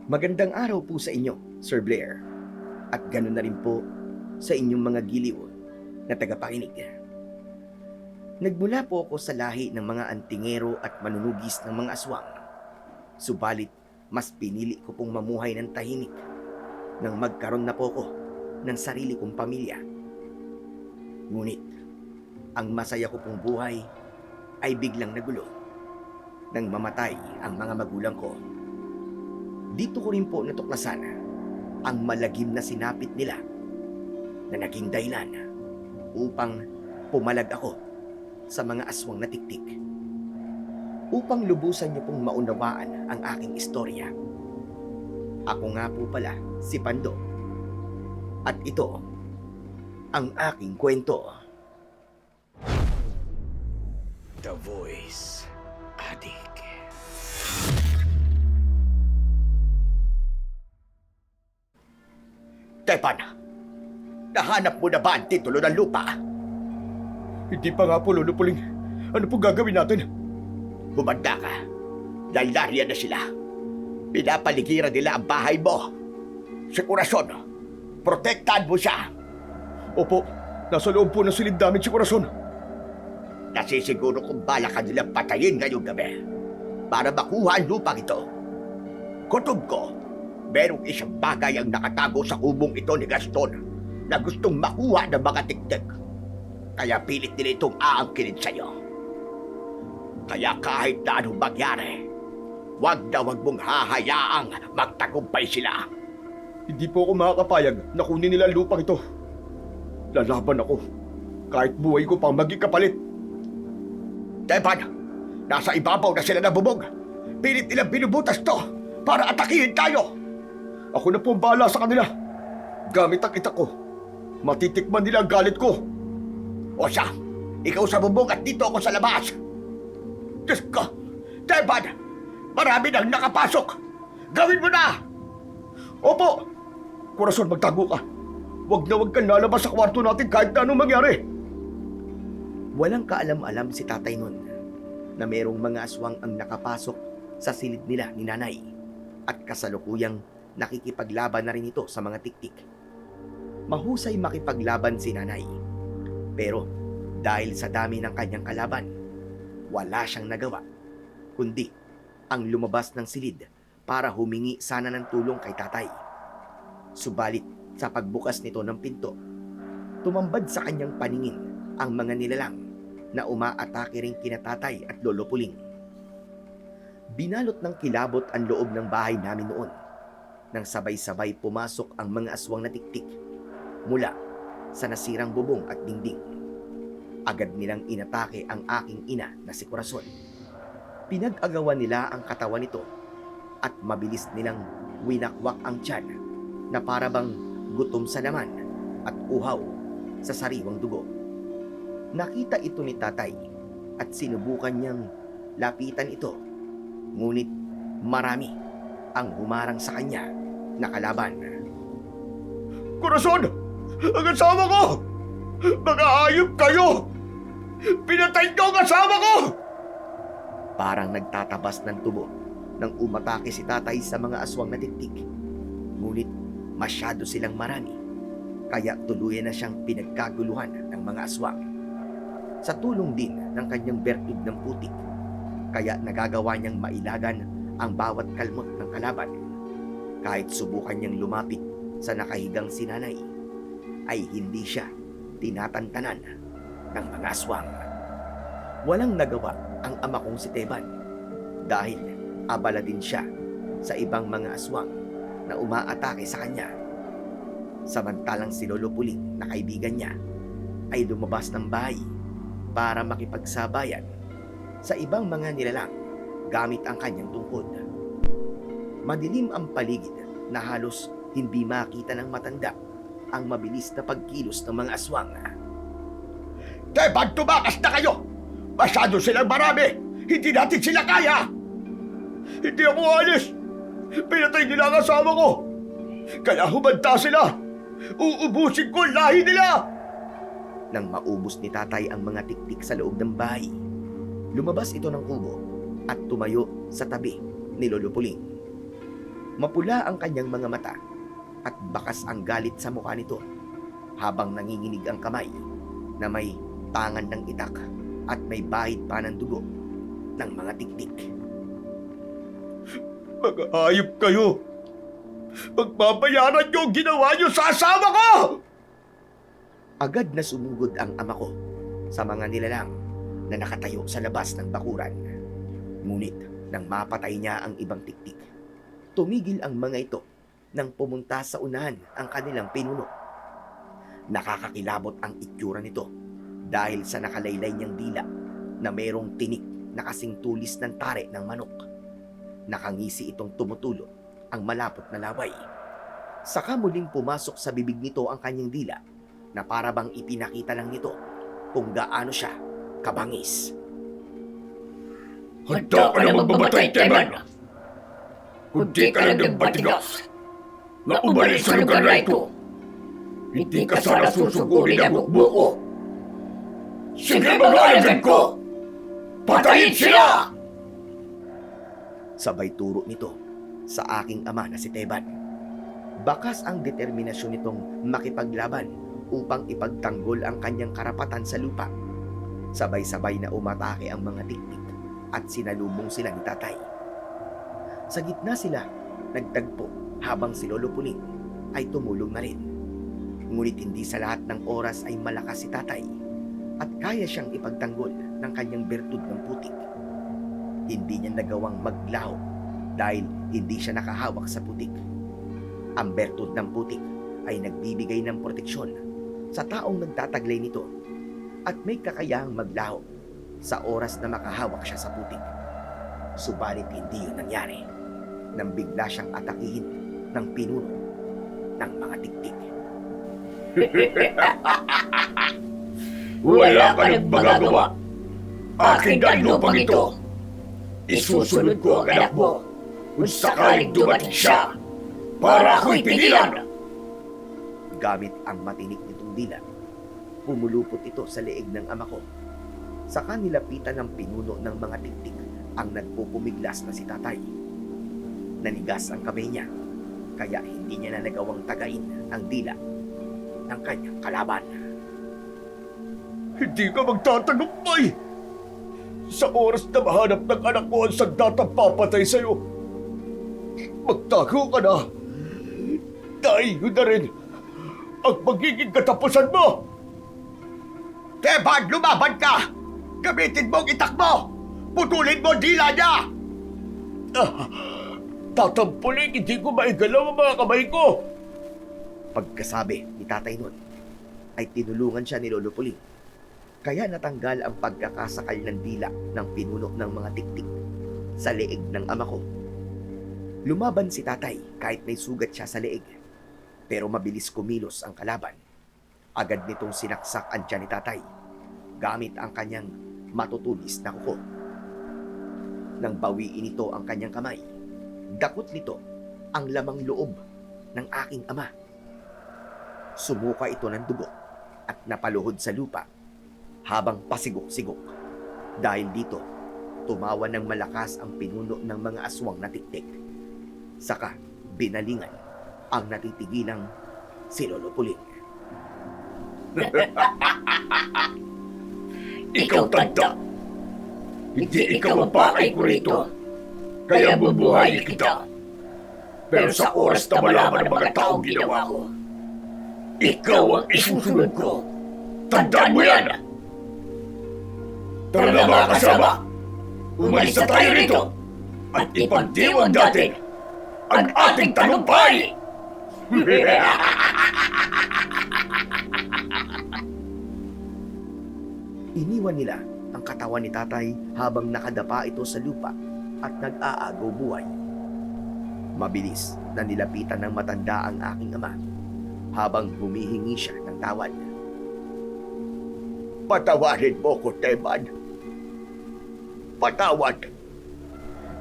Magandang araw po sa inyo, Sir Blair. At ganoon na rin po sa inyong mga giliw na tagapakinig. Nagmula po ako sa lahi ng mga antingero at manunugis ng mga aswang. Subalit, mas pinili ko pong mamuhay ng tahimik nang magkaroon na po ako ng sarili kong pamilya. Ngunit, ang masaya ko pong buhay ay biglang nagulo nang mamatay ang mga magulang ko. Dito ko rin po natuklasan ang malagim na sinapit nila na naging dahilan upang pumalag ako sa mga aswang na tiktik. Upang lubusan niyo pong maunawaan ang aking istorya. Ako nga po pala si Pando. At ito ang aking kwento. The Voice Addict. Tepan, nahanap mo na ba ang titulo ng lupa? Hindi pa nga po, Lolo Puling. Ano po gagawin natin? Humanda ka. Dahil nariyan na sila. Pinapaligiran nila ang bahay mo. Si Corazon, protektahan mo siya. Opo, nasa loob po ng silid namin si Corazon. Nasisiguro kung bala ka nilang patayin ngayong gabi para makuha ang lupang ito. Kutob ko, merong isang bagay ang nakatago sa kubong ito ni Gaston na gustong makuha ng mga tiktik. Kaya pilit nila itong aangkinin sa'yo. Kaya kahit na anong mangyari, wag mong hahayaang magtagumpay sila. Hindi po ako makakapayag na kunin nila ang lupang ito. Lalaban ako, kahit buhay ko pang maging kapalit. Tepan, nasa ibabaw na sila ng bubog. Pilit nilang binubutas to para atakihin tayo. Ako na po ang bahala sa kanila. Gamit ang itak ko, matitikman nila ang galit ko. O siya, ikaw sa bubog at dito ako sa labas. Diyos ko, Tepan, marami nang nakapasok. Gawin mo na! Opo! Corazon, magtago ka. Huwag na huwag kang lalabas sa kwarto natin kahit na anong mangyari. Walang kaalam-alam si tatay nun na merong mga aswang ang nakapasok sa silid nila ni nanay at kasalukuyang nakikipaglaban na rin ito sa mga tiktik. Mahusay makipaglaban si nanay. Pero dahil sa dami ng kanyang kalaban, wala siyang nagawa, kundi ang lumabas ng silid para humingi sana ng tulong kay tatay. Subalit sa pagbukas nito ng pinto, tumambad sa kanyang paningin ang mga nilalang na umaatake rin kina tatay at Lolo Puling. Binalot ng kilabot ang loob ng bahay namin noon nang sabay-sabay pumasok ang mga aswang na tiktik mula sa nasirang bubong at dingding. Agad nilang inatake ang aking ina na si Corazon. Pinag-agawan nila ang katawan nito at mabilis nilang winakwak ang tiyan na parabang gutom sa laman at uhaw sa sariwang dugo. Nakita ito ni tatay at sinubukan niyang lapitan ito. Ngunit marami ang humarang sa kanya na kalaban. Corazon! Ang asawa ko! Mga hayop kayo! Pinatay niyo ang asawa ko! Parang nagtatabas ng tubo nang umatake si tatay sa mga aswang na tiktik. Ngunit masyado silang marami, kaya tuluyan na siyang pinagkaguluhan ng mga aswang. Sa tulong din ng kanyang bertud ng putik, kaya nagagawa niyang mailagan ang bawat kalmot ng kalaban. Kahit subukan niyang lumapit sa nakahigang sinanay, ay hindi siya tinatantanan ng mga aswang. Walang nagawa ang ama kong si Teban dahil abala din siya sa ibang mga aswang na umaatake sa kanya. Samantalang si Lolo Puling na kaibigan niya ay lumabas ng bahay para makipagsabayan sa ibang mga nilalang gamit ang kanyang tungkod. Madilim ang paligid na halos hindi makita ng matanda ang mabilis na pagkilos ng mga aswang. Teban, tumakas na kayo! Masyado silang marami! Hindi natin sila kaya! Hindi ako alis! Pinatay nila ang asawa ko! Kaya humanda sila! Uubusin ko ang lahi nila! Nang maubos ni tatay ang mga tiktik sa loob ng bahay, lumabas ito ng kubo at tumayo sa tabi ni Lolo Puling. Mapula ang kanyang mga mata at bakas ang galit sa mukha nito habang nanginginig ang kamay na may tangan ng itak at may bahid pa ng dugo ng mga tiktik. Mga hayop kayo! Magbabayaran niyo ang ginawa niyo sa asawa ko! Agad na sumugod ang ama ko sa mga nilalang na nakatayo sa labas ng bakuran. Ngunit nang mapatay niya ang ibang tiktik, tumigil ang mga ito nang pumunta sa unahan ang kanilang pinuno. Nakakakilabot ang itsura nito dahil sa nakalaylay niyang dila na mayroong tinik na kasing tulis ng tare ng manok. Nakangisi itong tumutulo ang malapot na laway. Saka muling pumasok sa bibig nito ang kanyang dila na para bang ipinakita lang nito kung gaano siya kabangis. Handa ka na magbabatay, Teman! Kundi ka lang ng batigas na umalis sa lugar na ito. Hindi ka sana susugurin ang bukbuko. Sige mga alagad ko! Patayin sila! Sabay turo nito sa aking ama na si Teban. Bakas ang determinasyon nitong makipaglaban upang ipagtanggol ang kanyang karapatan sa lupa. Sabay-sabay na umatake ang mga tiktik at sinalubong sila ni tatay. Sa gitna sila, nagtagpo habang si Lolo Puling ay tumulong na rin. Ngunit hindi sa lahat ng oras ay malakas si tatay at kaya siyang ipagtanggol ng kanyang bertud ng putik. Hindi niya nagawang maglaho dahil hindi siya nakahawak sa putik. Ang bertud ng putik ay nagbibigay ng proteksyon sa taong nagtataglay nito at may kakayahang maglaho sa oras na makahawak siya sa putik. Subalit hindi yun nangyari nang bigla siyang atakihin ng pinuno ng mga tiktik. Wala ka nang magagawa. Akin ang lupang ito. Isusunod ko ang anak mo kung sakaling dumating siya para ako'y pigilan. Gamit ang matinik nitong dila, pumulupot ito sa leeg ng ama ko. Saka nilapitan ng pinuno ng mga tiktik ang nagpupumiglas na si tatay. Nanigas ang kamay niya, kaya hindi niya na nagawang tagain ang dila ng kanyang kalaban. Hindi ka magtatagumpay! Sa oras na mahanap ng anak mo ang sagdatang papatay sa'yo, magtago ka na! Dahil yun na rin ang magiging katapusan mo! Teban, lumaban ka! Gamitin mo ang itak mo! Putulin mo ang dila niya! Tatampuling, hindi ko maigalaw ang mga kamay ko! Pagkasabi ni tatay nun, ay tinulungan siya ni Lolo Puling. Kaya natanggal ang pagkakasakal ng dila ng pinuno ng mga tiktik sa leeg ng ama ko. Lumaban si tatay kahit may sugat siya sa leeg, pero mabilis kumilos ang kalaban. Agad nitong sinaksak ang tiyan ni tatay gamit ang kanyang matutulis na kuko. Nang bawiin nito ang kanyang kamay, dakot nito ang lamang loob ng aking ama. Sumuka ito ng dugo at napaluhod sa lupa habang pasigok-sigok. Dahil dito, tumawa ng malakas ang pinuno ng mga aswang na tiktik. Saka binalingan ang natitigilang si Lolo Puling. Ikaw tanda! Hindi ikaw ang pakay ko rito. Kaya bubuhayin kita. Pero sa oras na malaman ng mga taong ginawa ko, ikaw ang isusunod ko. Tandaan mo yan! Tara na mga kasama! Umalis na tayo rito at ipagdiwang natin ang ating tagumpay! Iniwan nila ang katawan ni tatay habang nakadapa ito sa lupa at nag-aagaw buhay. Mabilis na nilapitan ng matanda ang aking ama habang humihingi siya ng tawad. Patawarin mo ko, Teman. Patawad.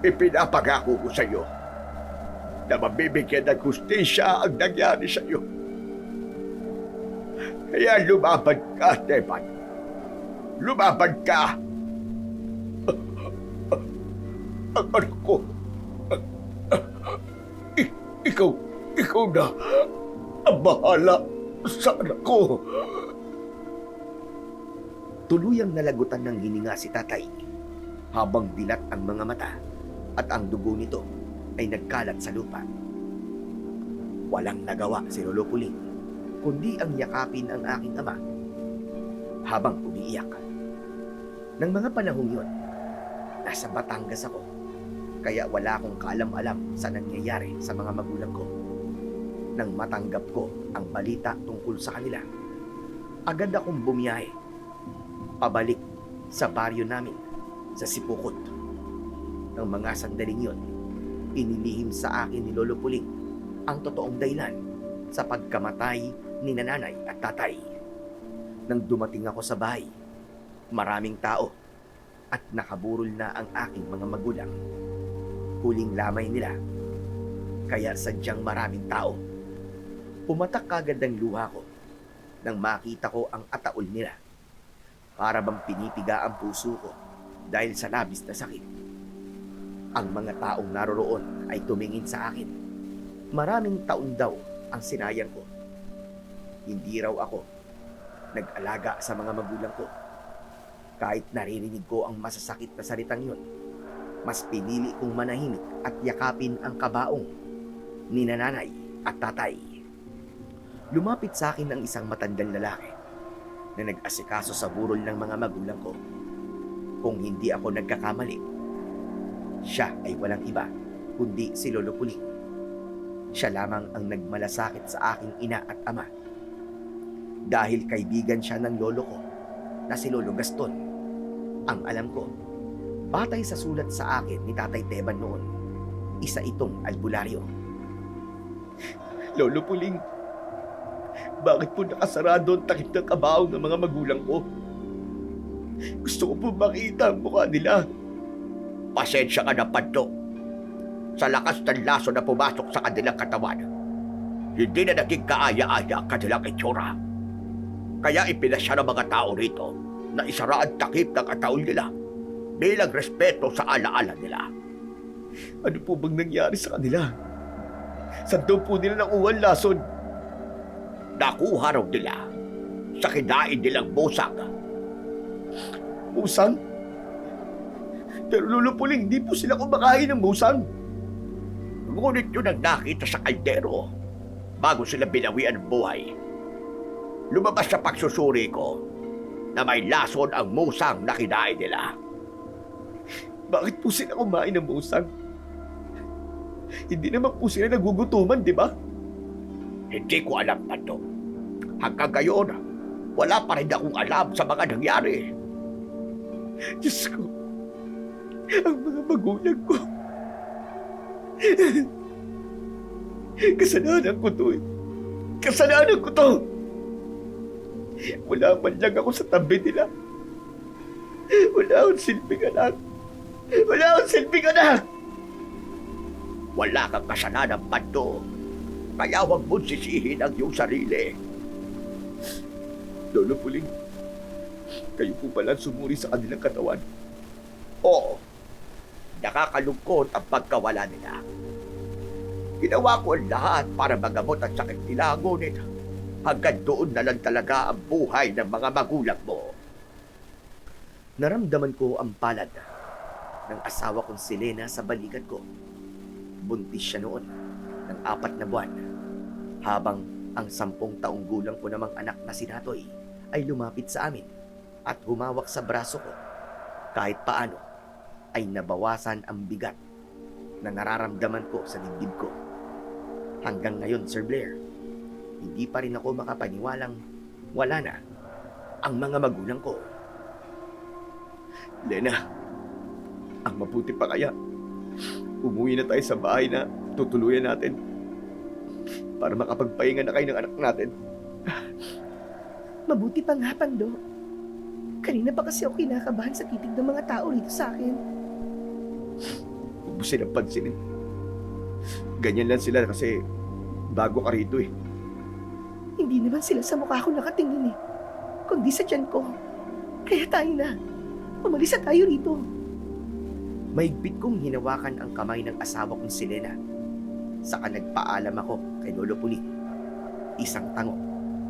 Ipinapangako ko sa iyo na mabibigyan ng hustisya ang nangyari sa iyo. Kaya lumaban ka, Teman. Lumaban ka! Ang anak ko, ikaw na ang bahala sa anak ko. Tuluyang nalagutan ng hininga si tatay habang dilat ang mga mata at ang dugo nito ay nagkalat sa lupa. Walang nagawa si Lolo Puling kundi ang yakapin ang aking ama habang umiiyak. Nang mga panahong yun, nasa Batangas ako, kaya wala akong kaalam-alam sa nangyayari sa mga magulang ko. Nang matanggap ko ang balita tungkol sa kanila, agad akong bumiyahe pabalik sa baryo namin sa Sipukot. Nang mga sandaling yun, inilihim sa akin ni Lolo Puling ang totoong dahilan sa pagkamatay ni nanay at tatay. Nang dumating ako sa bahay, maraming tao at nakaburol na ang aking mga magulang. Huling lamay nila, kaya sadyang maraming tao. Pumatak kagad ang luha ko nang makita ko ang ataol nila. Para bang pinipiga ang puso ko dahil sa labis na sakit. Ang mga taong naroroon ay tumingin sa akin. Maraming taon daw ang sinayang ko. Hindi raw ako nag-alaga sa mga magulang ko. Kahit naririnig ko ang masasakit na salitang yun, mas pinili kong manahimik at yakapin ang kabaong ni nanay at tatay. Lumapit sa akin ang isang matandang lalaki na nag-asikaso sa burol ng mga magulang ko. Kung hindi ako nagkakamali, siya ay walang iba kundi si Lolo Puling. Siya lamang ang nagmalasakit sa aking ina at ama. Dahil kaibigan siya ng lolo ko na si Lolo Gaston. Ang alam ko, batay sa sulat sa akin ni Tatay Teban noon, isa itong albularyo. Lolo Puling, bakit po nakasarado ang takip ng kabaong ng mga magulang ko? Gusto ko po makita ang mukha nila. Pasensya ka na, Paddo. Sa lakas ng laso na pumasok sa kanilang katawan, hindi na naging kaaya-aya ang kanilang itsura. Kaya ipinasya ng mga tao rito na isara ang takip ng ataol nila bilang respeto sa alaala nila. Ano po bang nangyari sa kanila? Saan daw po nila nakuha ang lason? Nakuha raw nila sa kinain nilang musang. Musang? Pero Lolo Puling, hindi po sila kumakain ng musang. Ngunit yun ang nakita sa kaldero bago sila binawian ng buhay. Lumabas sa pagsusuri ko na may lason ang musang na kinain nila. Bakit po sila kumain ng musang? Hindi naman po sila nagugutuman, di ba? Hindi ko alam pa to. Hanggang ngayon, wala pa rin akong alam sa mga nangyari. Diyos ko, ang mga magulang ko. Kasalanan ko to eh. Kasalanan ko to. Wala man lang ako sa tabi nila. Wala akong silbing anak. Wala akong silbing anak. Wala kang kasalanan, Paddo. Kaya huwag mong sisihin ang iyong sarili. Lolo Puling, kayo po pala sumuri sa kanilang katawan. Oo, nakakalungkot ang pagkawala nila. Ginawa ko ang lahat para magamot ang sakit nila, ngunit hanggang doon na lang talaga ang buhay ng mga magulang mo. Naramdaman ko ang palad ng asawa kong si Lena sa balikat ko. Buntis siya noon ng 4 na buwan, habang ang 10 taong gulang ko namang anak na si Natoy ay lumapit sa amin at humawak sa braso ko. Kahit paano ay nabawasan ang bigat na nararamdaman ko sa dibdib ko. Hanggang ngayon, Sir Blair, hindi pa rin ako makapaniwalang wala na ang mga magulang ko. Lena, ang mabuti pa kaya, umuwi na tayo sa bahay na tutuluyan natin para makapagpahinga na kayo ng anak natin. Mabuti pa nga, Pando. Kanina pa kasi ako kinakabahan sa titig ng mga tao rito sa akin. Huwag mo silang pansinin. Ganyan lang sila kasi bago ka rito eh. Hindi naman sila sa mukha ko nakatingin eh. Kundi sa tiyan ko. Kaya tayo na. Umalis na tayo rito. Mahigpit kong hinawakan ang kamay ng asawa kong si Lena. Saka nagpaalam ako kay Lolo Puli. Isang tango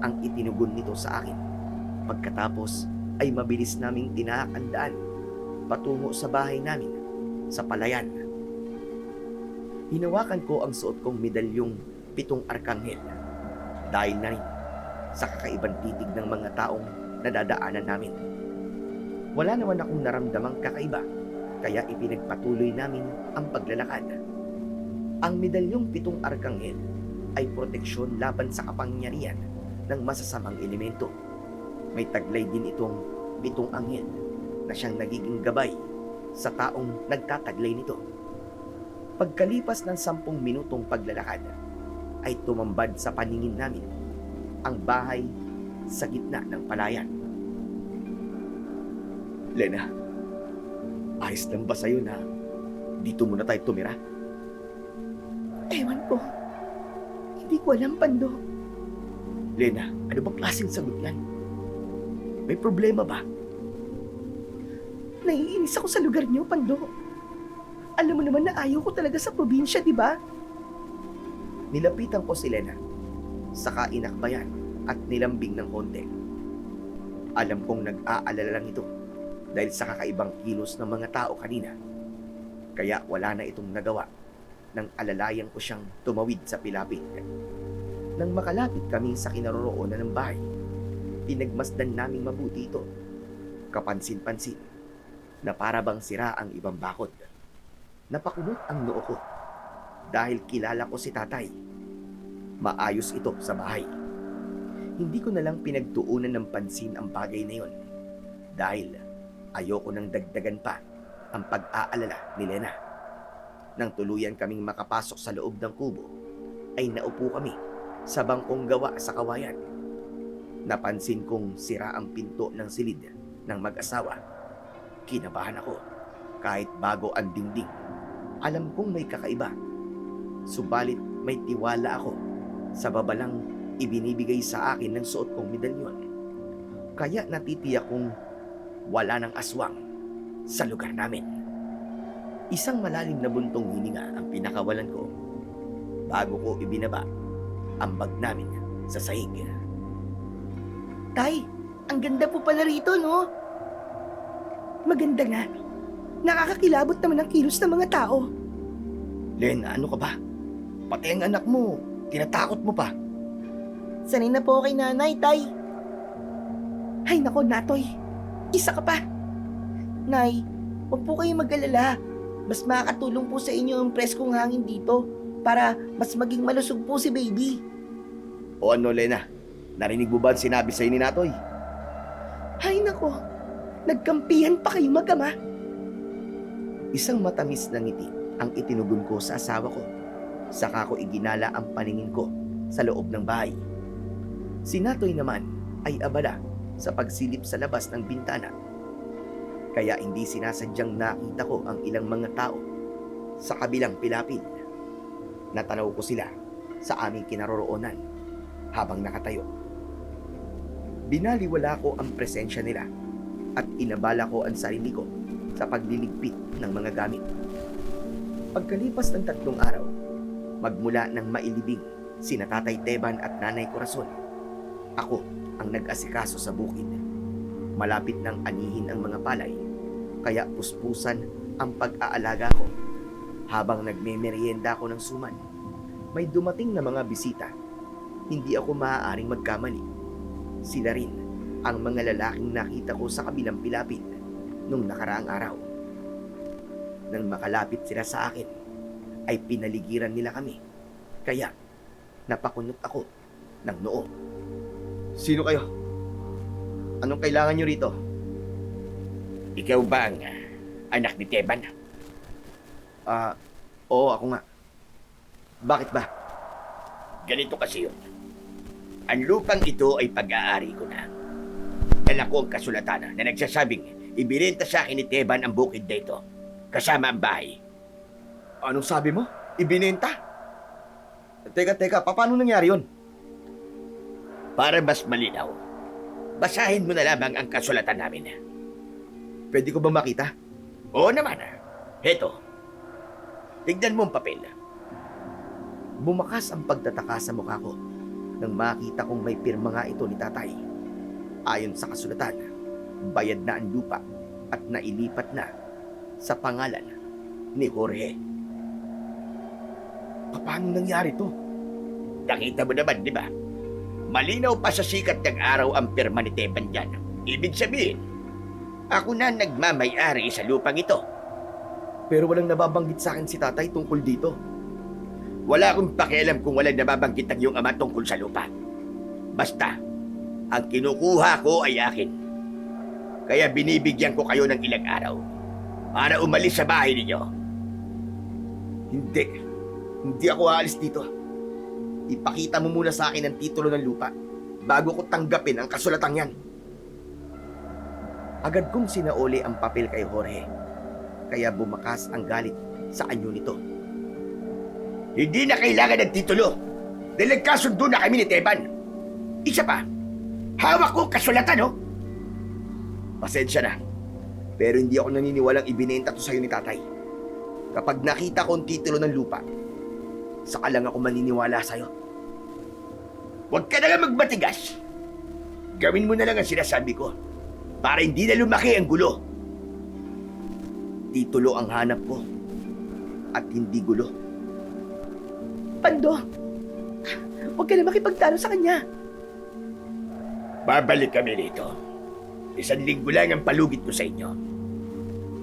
ang itinugon nito sa akin. Pagkatapos ay mabilis naming tinaak ang daan patungo sa bahay namin sa palayan. Hinawakan ko ang suot kong medalyong 7 arkanghel dahil na rin sa kakaibang titig ng mga taong nadadaanan namin. Wala naman akong naramdamang kakaiba, kaya ipinagpatuloy namin ang paglalakad. Ang medalyong 7 arkanghel ay proteksyon laban sa kapangyarihan ng masasamang elemento. May taglay din itong 7 anghel na siyang nagiging gabay sa taong nagtataglay nito. Pagkalipas ng 10 minutong paglalakad, ay tumambad sa paningin namin ang bahay sa gitna ng palayan. Lena, ayos lang ba sa'yo na dito muna tayo tumira? Ewan ko. Hindi ko alam, Pando. Lena, ano bang klaseng sagot yan? May problema ba? Naiinis ako sa lugar niyo, Pando. Alam mo naman na ayaw ko talaga sa probinsya, di ba? Nilapitan ko si Lena, saka inakbayan at nilambing ng konti. Alam kong nag-aalala lang ito dahil sa kakaibang kilos ng mga tao kanina. Kaya wala na itong nagawa nang alalayan ko siyang tumawid sa pilapit. Nang makalapit kami sa kinaroroonan ng bahay, pinagmasdan naming mabuti ito. Kapansin-pansin na para bang sira ang ibang bakod. Napakunot ang noo ko dahil kilala ko si tatay. Maayos ito sa bahay. Hindi ko na lang pinagtuunan ng pansin ang bagay na yon dahil ayoko nang dagdagan pa ang pag-aalala ni Lena. Nang tuluyan kaming makapasok sa loob ng kubo, ay naupo kami sa bangkong gawa sa kawayan. Napansin kong sira ang pinto ng silid ng mag-asawa. Kinabahan ako kahit bago ang dingding. Alam kong may kakaiba. Subalit may tiwala ako sa babalang ibinibigay sa akin ng suot kong medalyon. Kaya natitiyak kong wala ng aswang sa lugar namin. Isang malalim na buntong hininga ang pinakawalan ko bago ko ibinaba ang bag namin sa sahig. Tay, ang ganda po pala rito, no? Maganda nga. Nakakakilabot naman ang kilos ng mga tao. Lena, ano ka ba? Pati ang anak mo, tinatakot mo pa. Sanay na po kay nanay, tay. Ay nako, Natoy. Isa ka pa. Nay, huwag po kayong mag-alala. Mas makakatulong po sa inyo ang preskong hangin dito para mas maging malusog po si baby. O ano, Lena? Narinig mo ba ang sinabi sa'yo ni Natoy? Ay nako, nagkampihan pa kayo mag-ama. Isang matamis na ngiti ang itinugon ko sa asawa ko. Saka ko iginala ang paningin ko sa loob ng bahay. Si Natoy naman ay abala sa pagsilip sa labas ng bintana. Kaya hindi sinasadyang nakita ko ang ilang mga tao sa kabilang pilapil. Natanaw ko sila sa aming kinaroroonan habang nakatayo. Binaliwala ko ang presensya nila at inabala ko ang sarili ko sa pagliligpit ng mga gamit. Pagkalipas ng 3 araw, magmula ng mailibing sina Tatay Teban at Nanay Corazon, ako ang nag-asikaso sa bukid. Malapit nang anihin ang mga palay, kaya puspusan ang pag-aalaga ko. Habang nagmemeryenda ako ng suman, may dumating na mga bisita. Hindi ako maaaring magkamali. Sila rin ang mga lalaking nakita ko sa kabilang pilapit nung nakaraang araw. Nang makalapit sila sa akin, ay pinaligiran nila kami. Kaya napakunot ako ng noo. Sino kayo? Anong kailangan nyo rito? Ikaw ba ang anak ni Teban? Oo, ako nga. Bakit ba? Ganito kasi yun. Ang lupang ito ay pag-aari ko na. Dala ko ang kasulatan na nagsasabing ibinenta sa akin ni Teban ang bukid na ito, kasama ang bahay. Anong sabi mo? Ibinenta? Teka, paano nangyari yun? Para mas malinaw, basahin mo na lamang ang kasulatan namin. Pwede ko ba makita? Oo naman. Heto. Tignan mo ang papel. Bumakas ang pagtataka sa mukha ko nang makita kong may pirma nga ito ni tatay. Ayon sa kasulatan, bayad na ang lupa at nailipat na sa pangalan ni Jorge. Paano nangyari to? Nakita mo naman, di ba? Malinaw pa sa sikat ng araw ang pirma ni Teban dyan. Ibig sabihin, ako na nagmamay-ari sa lupang ito. Pero walang nababanggit sa akin si tatay tungkol dito. Wala akong pakialam kung walang nababanggit ang iyong ama tungkol sa lupa. Basta, ang kinukuha ko ay akin. Kaya binibigyan ko kayo ng ilang araw para umalis sa bahay ninyo. Hindi ako aalis dito. Ipakita mo muna sa akin ang titulo ng lupa bago ko tanggapin ang kasulatang yan. Agad kong sinauli ang papel kay Jorge, kaya bumakas ang galit sa anyo nito. Hindi na kailangan ng titulo dahil nagkasundo na kami ni Teban. Isa pa, hawak ko ang kasulatan, no? Pasensya na, pero hindi ako naniniwalang ibinenta to sa'yo ni tatay. Kapag nakita ko ang titulo ng lupa, saka lang ako maniniwala sa'yo. Huwag ka na nga magmatigas. Gawin mo na lang ang sinasabi ko para hindi na lumaki ang gulo. Titulo ang hanap ko at hindi gulo. Pando, huwag ka na makipagtalo sa kanya. Babalik kami rito. 1 linggo lang ang palugit ko sa inyo.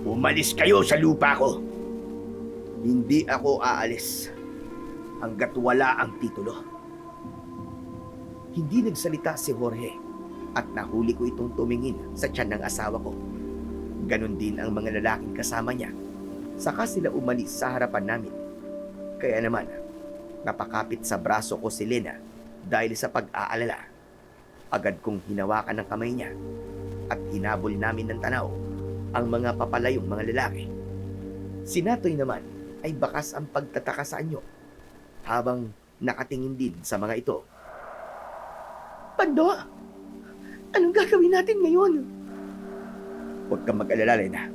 Umalis kayo sa lupa ko. Hindi ako aalis hanggat wala ang titulo. Hindi nagsalita si Jorge at nahuli ko itong tumingin sa tiyan ng asawa ko. Ganon din ang mga lalaking kasama niya. Saka sila umalis sa harapan namin. Kaya naman, napakapit sa braso ko si Lena dahil sa pag-aalala. Agad kong hinawakan ng kamay niya at hinabol namin ng tanaw ang mga papalayong mga lalaki. Si Natoy naman ay bakas ang pagtataka sa anyo habang nakatingin din sa mga ito. Pando, anong gagawin natin ngayon? Huwag kang mag-alala, Lena.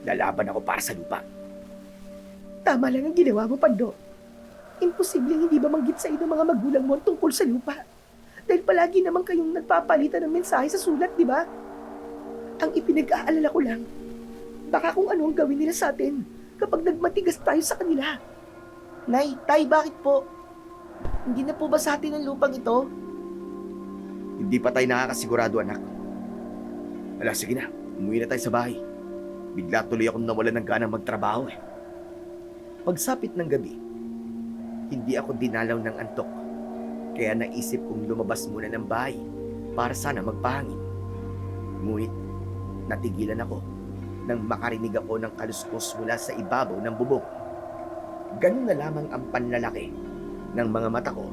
Lalaban ako para sa lupa. Tama lang ang ginawa mo, Pando. Imposibleng hindi ba manggit sa iyo ng mga magulang mo tungkol sa lupa? Dahil palagi naman kayong nagpapalitan ng mensahe sa sulat, di ba? Ang ipinag-aalala ko lang, baka kung ano ang gawin nila sa atin kapag nagmatigas tayo sa kanila. Nay, tay, bakit po? Hindi na po ba sa atin ang lupang ito? Hindi pa tayo nakakasigurado, anak. Wala, sige na. Umuwi na tayo sa bahay. Bigla tuloy akong nawalan ng ganang magtrabaho eh. Pagsapit ng gabi, hindi ako dinalaw ng antok. Kaya naisip kong lumabas muna ng bahay para sana magpahangin. Ngunit natigilan ako nang makarinig ako ng kaluskos mula sa ibabaw ng bubong. Ganun na lamang ang panlalaki ng mga mata ko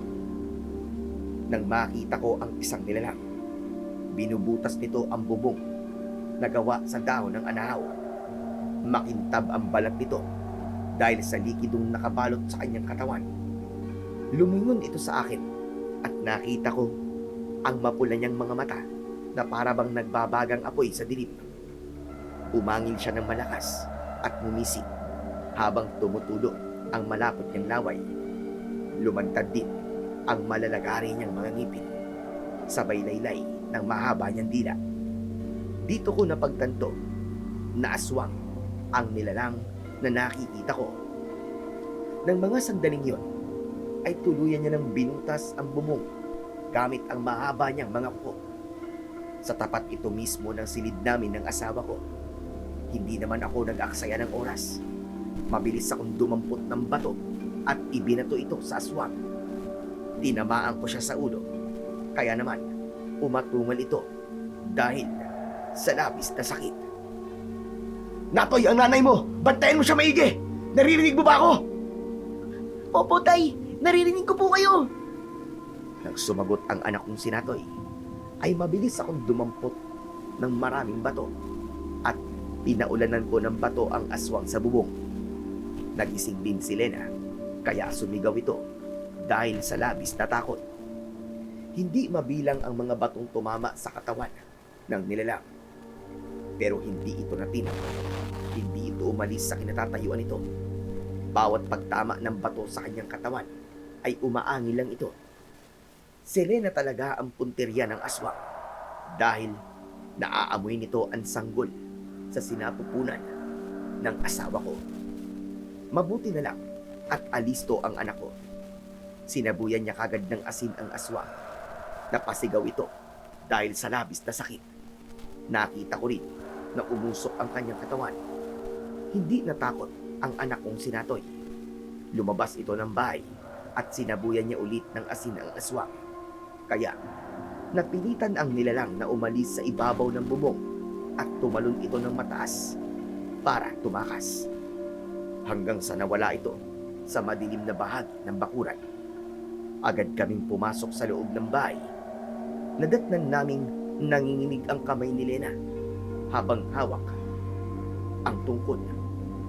nang makita ko ang isang nilalang. Binubutas nito ang bubong na gawa sa dahon ng anahaw. Makintab ang balat nito dahil sa likidong nakabalot sa kanyang katawan. Lumingon ito sa akin at nakita ko ang mapula niyang mga mata na parabang nagbabagang apoy sa dilim. Umangil siya ng malakas at ngumisig habang tumutulo ang malapot niyang laway. Lumantad din ang malalagari niyang mga ngipin, sabay laylay ng mahaba niyang dila. Dito ko napagtanto na aswang ang nilalang na nakikita ko. Nang mga sandaling yon, ay tuluyan niya ng binutas ang bubong gamit ang mahaba niyang mga kuko. Sa tapat ito mismo ng silid namin ng asawa ko. Hindi naman ako nag-aksaya ng oras. Mabilis akong dumampot ng bato at ibinato ito sa aswang. Tinamaan ko siya sa ulo. Kaya naman, umatungal ito dahil sa labis na sakit. Natoy, ang nanay mo! Bantayan mo siya maigi! Naririnig mo ba ako? Opo, tay. Naririnig ko po kayo. Nang sumagot ang anak kong si Natoy, ay mabilis akong dumampot ng maraming bato at pinaulanan ko ng bato ang aswang sa bubong. Nagising din si Lena, kaya sumigaw ito dahil sa labis na takot. Hindi mabilang ang mga batong tumama sa katawan ng nilalang. Pero hindi ito natin. Hindi ito umalis sa kinatatayuan nito. Bawat pagtama ng bato sa kanyang katawan ay umaangil lang ito. Si Lena talaga ang punteriya ng aswang dahil naaamoy nito ang sanggol sa sinapupunan ng asawa ko. Mabuti na lang at alisto ang anak ko. Sinabuyan niya kagad ng asin ang aswang. Napasigaw ito dahil sa labis na sakit. Nakita ko rin na umusok ang kanyang katawan. Hindi natakot ang anak kong si Natoy. Lumabas ito ng bahay at sinabuyan niya ulit ng asin ang aswang. Kaya, napilitan ang nilalang na umalis sa ibabaw ng bubong at tumalon ito ng mataas para tumakas. Hanggang sa nawala ito sa madilim na bahagi ng bakuran. Agad kaming pumasok sa loob ng bahay. Nadatnan naming nanginginig ang kamay ni Lena habang hawak ang tungkod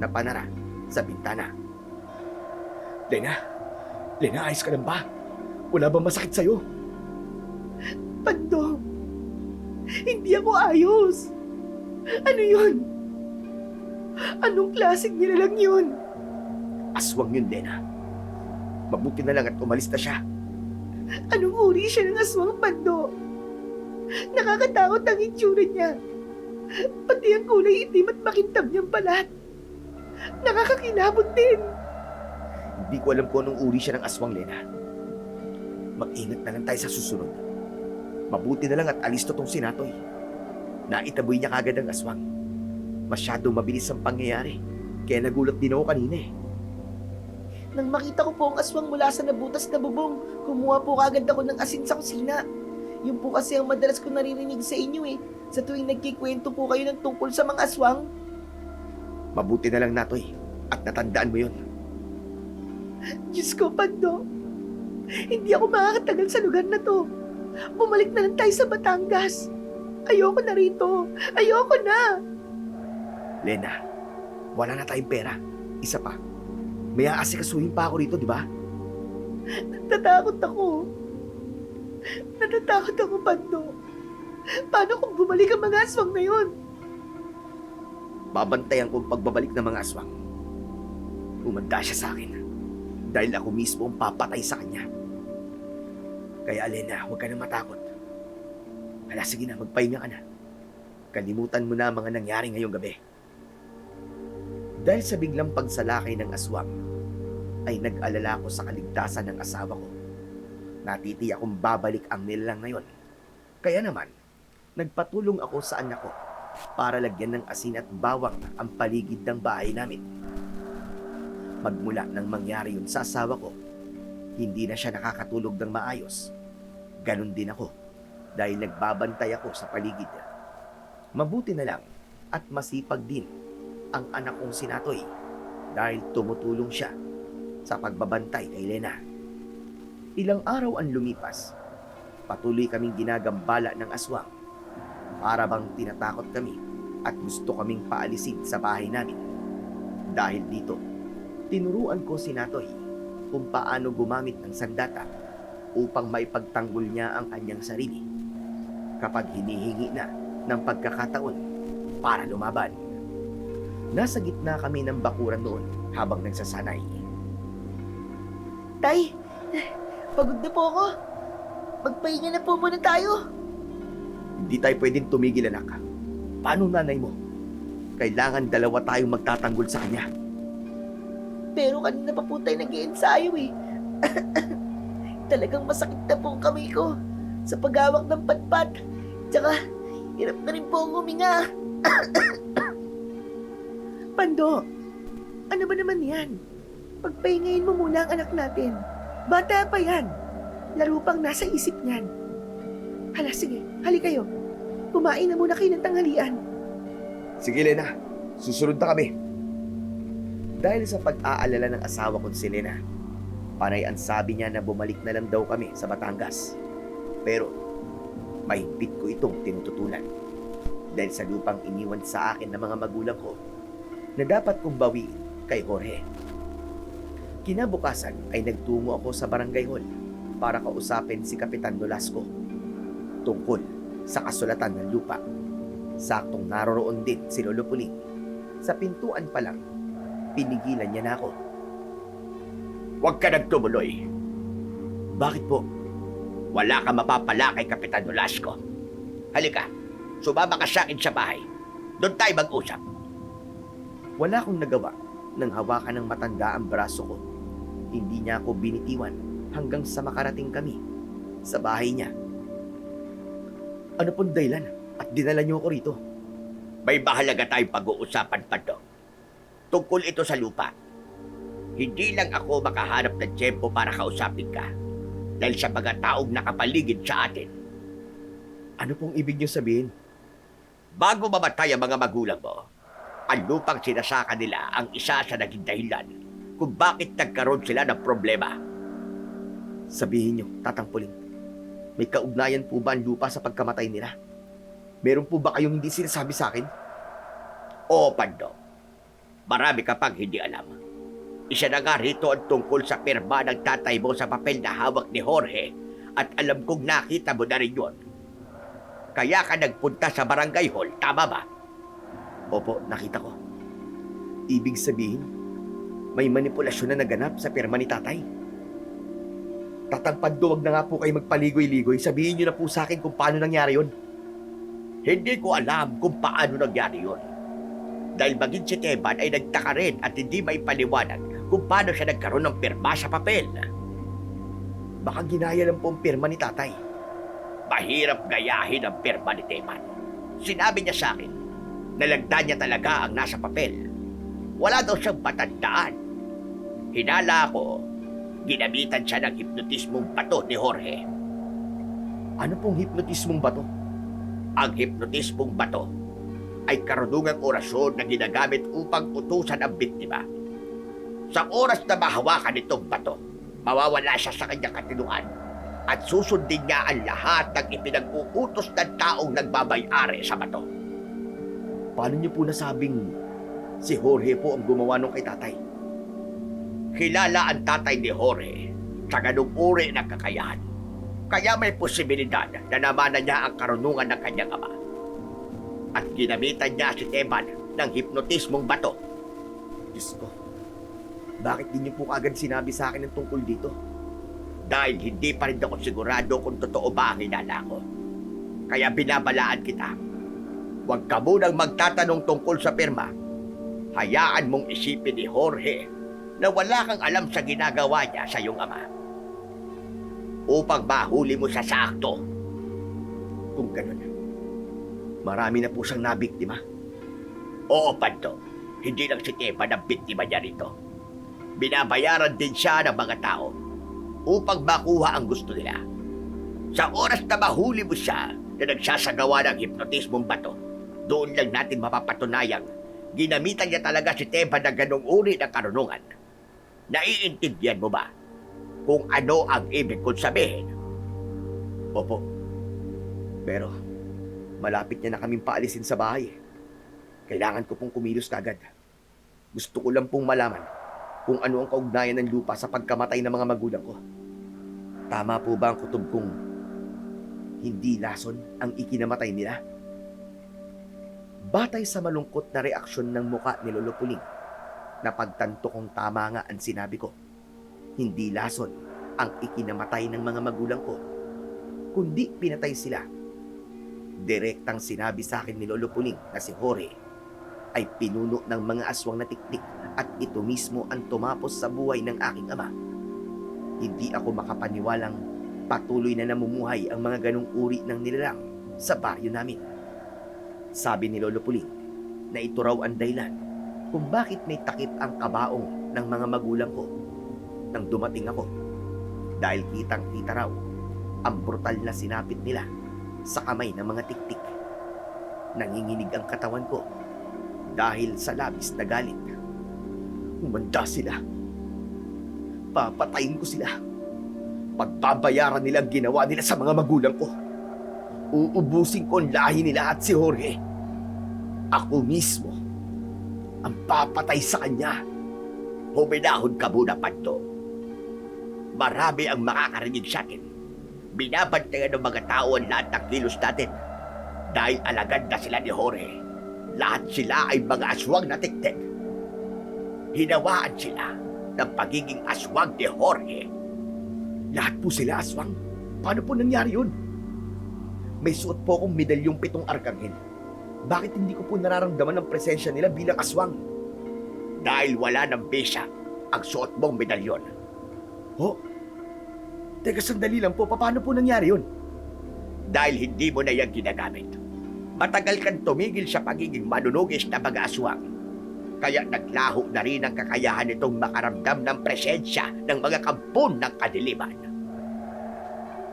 na panara sa bintana. Lena? Lena, ayos ka lang ba? Wala bang masakit sa'yo? Pando, hindi ako ayos. Ano yun? Anong klaseng nilalang yun? Aswang yun, Lena. Mabuti na lang at umalis na siya. Anong uri siya ng aswang, Pando? Nakakatakot ang itsura niya. Pati ang kulay itim at makintab niyang balat. Nakakakilabot din. Hindi ko alam kung anong uri siya ng aswang, Lena. Mag-ingat na lang tayo sa susunod. Mabuti na lang at alisto tong sinatoy. Naitaboy niya kagad ang aswang. Masyado mabilis ang pangyayari. Kaya nagulat din ako kanina eh. Nang makita ko po ang aswang mula sa nabutas na bubong, kumuha po kagad ako ng asin sa kusina. Yun po kasi ang madalas ko naririnig sa inyo eh. Sa tuwing nagkikwento po kayo ng tungkol sa mga aswang. Mabuti na lang, Natoy. At natandaan mo yun. Diyos ko, Pando. Hindi ako makakatagal sa lugar na to. Bumalik na lang tayo sa Batangas. Ayoko na rito. Ayoko na. Lena, wala na tayong pera. Isa pa. May aasikasuhin pa ako rito, di ba? Natatakot ako. Natatakot ako, Pando. Paano kung bumalik ang mga aswang na yun? Babantayan ko ang pagbabalik ng mga aswang. Umanda siya sa akin. Dahil ako mismo ang papatay sa kanya. Kaya Lena, huwag ka na matakot. Hala, sige na, magpahinga ka na. Kalimutan mo na ang mga nangyari ngayong gabi. Dahil sa biglang pagsalakay ng aswang, ay nag-alala ko sa kaligtasan ng asawa ko. Natitiyak kong babalik ang nilalang ngayon. Kaya naman, nagpatulong ako sa anak ko para lagyan ng asin at bawang ang paligid ng bahay namin. Magmula nang mangyari yun sa asawa ko, hindi na siya nakakatulog ng maayos. Ganon din ako dahil nagbabantay ako sa paligid. Mabuti na lang at masipag din ang anak kong si Natoy dahil tumutulong siya sa pagbabantay kay Lena. Ilang araw ang lumipas, patuloy kaming ginagambala ng aswang. Para bang tinatakot kami at gusto kaming paalisin sa bahay namin. Dahil dito, tinuruan ko si Natoy kung paano gumamit ng sandata upang maipagtanggol niya ang kanyang sarili kapag hinihingi na ng pagkakataon para lumaban. Nasa gitna kami ng bakuran noon habang nagsasanay. Tay, pagod na po ako. Magpahinga na po muna tayo. Hindi tayo pwedeng tumigil, anak. Paano nanay mo? Kailangan dalawa tayong magtatanggol sa kanya. Pero kanina pa po tayo nag-iensayo eh. Talagang masakit na po ang kamay ko sa paghawak ng patpat. Tsaka, hirap na rin po ang huminga. Pando, ano ba naman yan? Pagpahingayin mo muna ang anak natin. Bata pa yan. Laro pang nasa isip niyan. Hala, sige, hali kayo. Kumain na muna kayo ng tanghalian. Sige, Lena. Susunod na kami. Dahil sa pag-aalala ng asawa ko si Lena, panay ang sabi niya na bumalik na lang daw kami sa Batangas. Pero, mahigpit ko itong tinututulan. Dahil sa lupang iniwan sa akin ng mga magulang ko na dapat kong bawiin kay Jorge. Kinabukasan ay nagtungo ako sa barangay hall para kausapin si Kapitan Nolasco tungkol sa kasulatan ng lupa. Saktong naroroon din si Lolo Puling. Sa pintuan pa lang, pinigilan niya na ako Huwag ka nagtumuloy. Bakit po? Wala ka mapapala kay Kapitan Nolasco. Halika, sumama ka sa akin sa bahay. Doon tayo mag-usap. Wala akong nagawa nang hawakan ng matanda ang braso ko. Hindi niya ako binitiwan hanggang sa makarating kami sa bahay niya. Ano pong dahilan at dinala niyo ako rito? May mahalaga tayong pag-uusapan pa to. Tungkol ito sa lupa. Hindi lang ako makahanap ng tiyempo para kausapin ka dahil sa mga taong nakapaligid sa atin. Ano pong ibig niyo sabihin? Bago mamatay ang mga magulang mo, ang lupang sinasaka nila ang isa sa naging dahilan kung bakit nagkaroon sila ng problema. Sabihin niyo, Tatang Puling, may kaugnayan po ba ang lupa sa pagkamatay nila? Meron po ba kayong hindi sinasabi sa akin? Oo, Pando. Marami ka pang hindi alam. Isa na nga rito ang tungkol sa pirma ng tatay mo sa papel na hawak ni Jorge at alam kong nakita mo na rin yun. Kaya ka nagpunta sa barangay hall, tama ba? Opo, nakita ko. Ibig sabihin, may manipulasyon na naganap sa pirma ni tatay. Tatang Pando, wag na nga po kayo magpaligoy-ligoy. Sabihin niyo na po sa akin kung paano nangyari yon. Hindi ko alam kung paano nangyari yun. Dahil maging si Teban ay nagtaka rin at hindi maipaliwanag kung paano siya nagkaroon ng pirma sa papel. Baka ginaya lang po ang pirma ni tatay. Mahirap gayahin ang pirma ni Teban. Sinabi niya sa akin, nalagda niya talaga ang nasa papel. Wala daw siyang matandaan. Hinala ako, ginamitan siya ng hipnotismong bato ni Jorge. Ano pong hipnotismong bato? Ang hipnotismong bato ay karunungang orasyon na ginagamit upang utusan ang biktima. Sa oras na mahawakan itong bato, mawawala siya sa kanyang katinuan at susundin niya ang lahat ng ipinag-uutos ng taong nagbabay-ari sa bato. Paano niyo po nasabing si Jorge po ang gumawa nung kay tatay? Kilala ang tatay ni Jorge sa ganung uri ng kakayahan. Kaya may posibilidad na namanan niya ang karunungan ng kanyang ama. At ginamitan niya si Teban ng hipnotismong bato. Diyos ko, bakit di niyo po agad sinabi sa akin ang tungkol dito? Dahil hindi pa rin ako sigurado kung totoo ba ang hinala ko. Kaya binabalaan kita. Huwag ka munang magtatanong tungkol sa pirma. Hayaan mong isipin ni Jorge na wala kang alam sa ginagawa niya sa iyong ama. Upang mahuli mo sa sakto. Kung ganun, marami na po siyang nabiktima. Oo, Panto. Hindi lang si Teban ang biktima niya rito. Binabayaran din siya ng mga tao upang makuha ang gusto nila. Sa oras na mahuli mo siya na nagsasagawa ng hipnotismong bato, doon lang natin mapapatunayang ginamitan niya talaga si Teban ng ganong uri ng karunungan. Naiintindihan mo ba kung ano ang ibig kong sabihin? Opo. Pero, malapit niya na kaming paalisin sa bahay. Kailangan ko pong kumilos kagad. Gusto ko lang pong malaman kung ano ang kaugnayan ng lupa sa pagkamatay ng mga magulang ko. Tama po ba ang kutob kong hindi lason ang ikinamatay nila? Batay sa malungkot na reaksyon ng muka ni Lolo Puling, napagtanto kong tama nga ang sinabi ko. Hindi lason ang ikinamatay ng mga magulang ko, kundi pinatay sila. Direktang sinabi sa akin ni Lolo Puling na si Jorge ay pinuno ng mga aswang na tiktik at ito mismo ang tumapos sa buhay ng aking ama. Hindi ako makapaniwalang patuloy na namumuhay ang mga ganong uri ng nilalang sa baryo namin. Sabi ni Lolo Puling na ito raw ang dahilan kung bakit may takip ang kabaong ng mga magulang ko nang dumating ako. Dahil kitang-kita raw ang brutal na sinapit nila sa kamay ng mga tiktik. Nanginginig ang katawan ko dahil sa labis na galit. Humanda sila. Papatayin ko sila. Pagbabayaran nila ang ginawa nila sa mga magulang ko. Uubusin ko ang lahi nila at si Jorge. Ako mismo ang papatay sa kanya. Huminahon ka muna, Panto. Marami ang makakarinig sa atin. Binabantayan ng mga tao ang lahat ng kilos natin. Dahil alagad na sila ni Jorge. Lahat sila ay mga aswang na tiktik. Hinawaan sila ng pagiging aswang ni Jorge. Lahat po sila aswang. Paano po nangyari yun? May suot po akong medalyong 7 arkanghel. Bakit hindi ko po nararamdaman ang presensya nila bilang aswang? Dahil wala ng bisa ang suot mong medalyon. Ho? Teka, sandali lang po. Paano po nangyari yun? Dahil hindi mo na yan ginagamit. Matagal kang tumigil sa pagiging manunugis na mga aswang. Kaya naglaho na rin ang kakayahan nitong makaramdam ng presensya ng mga kampon ng kadiliman.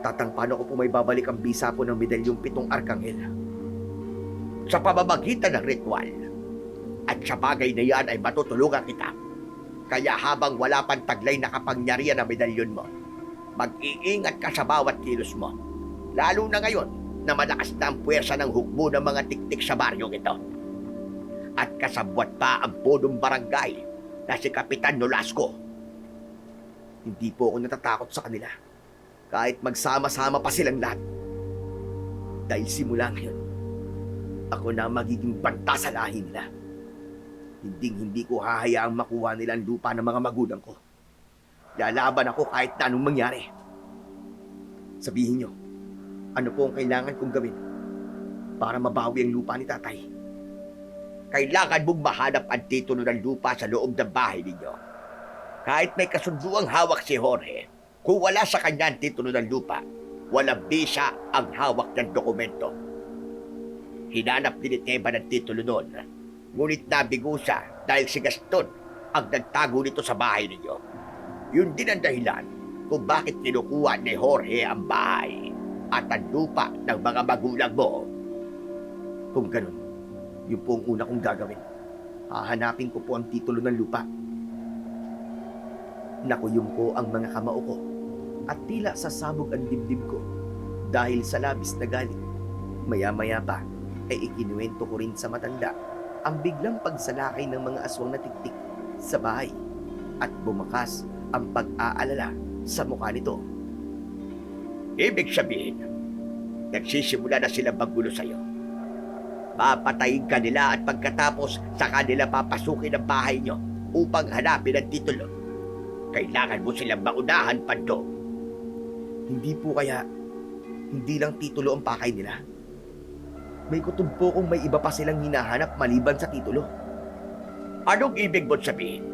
Tatang, paano ko po may babalik ang bisa po ng medalyong 7 arkanghel? Sa pamamagitan ng ritual. At sa bagay na yan ay matutulungan kita. Kaya habang wala pang taglay na kapangyarihan ng medalyon mo, mag-iingat ka sa bawat kilos mo. Lalo na ngayon na malakas na ang puwersa ng hukbo ng mga tiktik sa baryong ito. At kasabwat pa ang punong barangay na si Kapitan Nolasco. Hindi po ako natatakot sa kanila. Kahit magsama-sama pa silang lahat. Dahil simula ngayon, ako na magiging banta sa lahi nila. Hindi ko hahayaang makuha nila ang lupa ng mga magulang ko. Lalaban ako kahit na anong mangyari. Sabihin nyo, ano po ang kailangan kong gawin para mabawi ang lupa ni tatay? Kailangan mong mahanap ang titulo ng lupa sa loob ng bahay ninyo. Kahit may kasunduang hawak si Jorge, kung wala sa kanya ang titulo ng lupa, walang bisa ang hawak ng dokumento. Hinanap din ni Teban ang titulo doon, ngunit nabigo siya dahil si Gaston ang nagtago nito sa bahay ninyo. Yun din ang dahilan kung bakit kinukuha ni Jorge ang bahay at ang lupa ng mga magulang mo. Kung ganun, yun po ang una kong gagawin. Hahanapin ko po ang titulo ng lupa. Nakuyong ko ang mga kamao ko at tila sasabog ang dibdib ko dahil sa labis na galit. Maya-maya pa ay ikinuwento ko rin sa matanda ang biglang pagsalakay ng mga aswang na tiktik sa bahay at bumakas ang pag-aalala sa mukha nito. Ibig sabihin, nagsisimula na silang maggulo sa'yo. Papatayin ka nila at pagkatapos sa kanila papasukin ang bahay nyo upang hanapin ang titulo. Kailangan mo silang maunahan, Pando. Hindi po kaya, hindi lang titulo ang pakay nila. May kutob po kung may iba pa silang hinahanap maliban sa titulo. Anong ibig mo sabihin?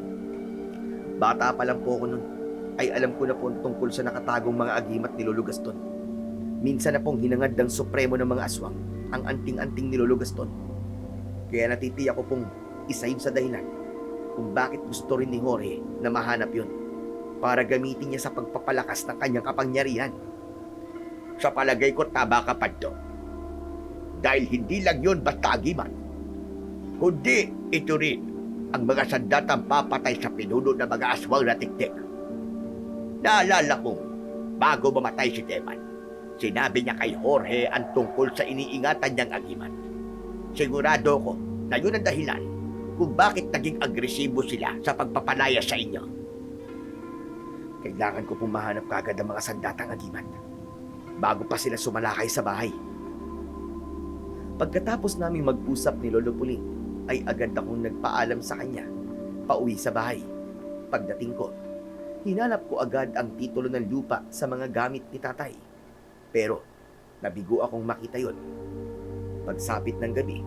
Bata pa lang po ako nun, ay alam ko na po tungkol sa nakatagong mga agimat ni Lolo Gaston. Minsan na pong hinangad ng supremo ng mga aswang ang anting-anting ni Lolo Gaston. Kaya natitiyak ko pong isa yun sa dahilan kung bakit gusto rin ni Jorge na mahanap yun para gamitin niya sa pagpapalakas ng kanyang kapangyarihan. Sa palagay ko tama ka, Pando. Dahil hindi lang yun basta agimat, kundi ito rin ang mga sandatang papatay sa pinuno ng mga aswang na tiktik. Naalala kong bago mamatay si Teban, sinabi niya kay Jorge ang tungkol sa iniingatan niyang agimat. Sigurado ko na yun ang dahilan kung bakit naging agresibo sila sa pagpapalaya sa inyo. Kailangan ko pong mahanap kagad ang mga sandatang agimat bago pa sila sumalakay sa bahay. Pagkatapos naming mag-usap ni Lolo Puling, ay agad akong nagpaalam sa kanya pauwi sa bahay. Pagdating ko, hinanap ko agad ang titulo ng lupa sa mga gamit ni tatay. Pero nabigo akong makita yon. Pagsapit ng gabi,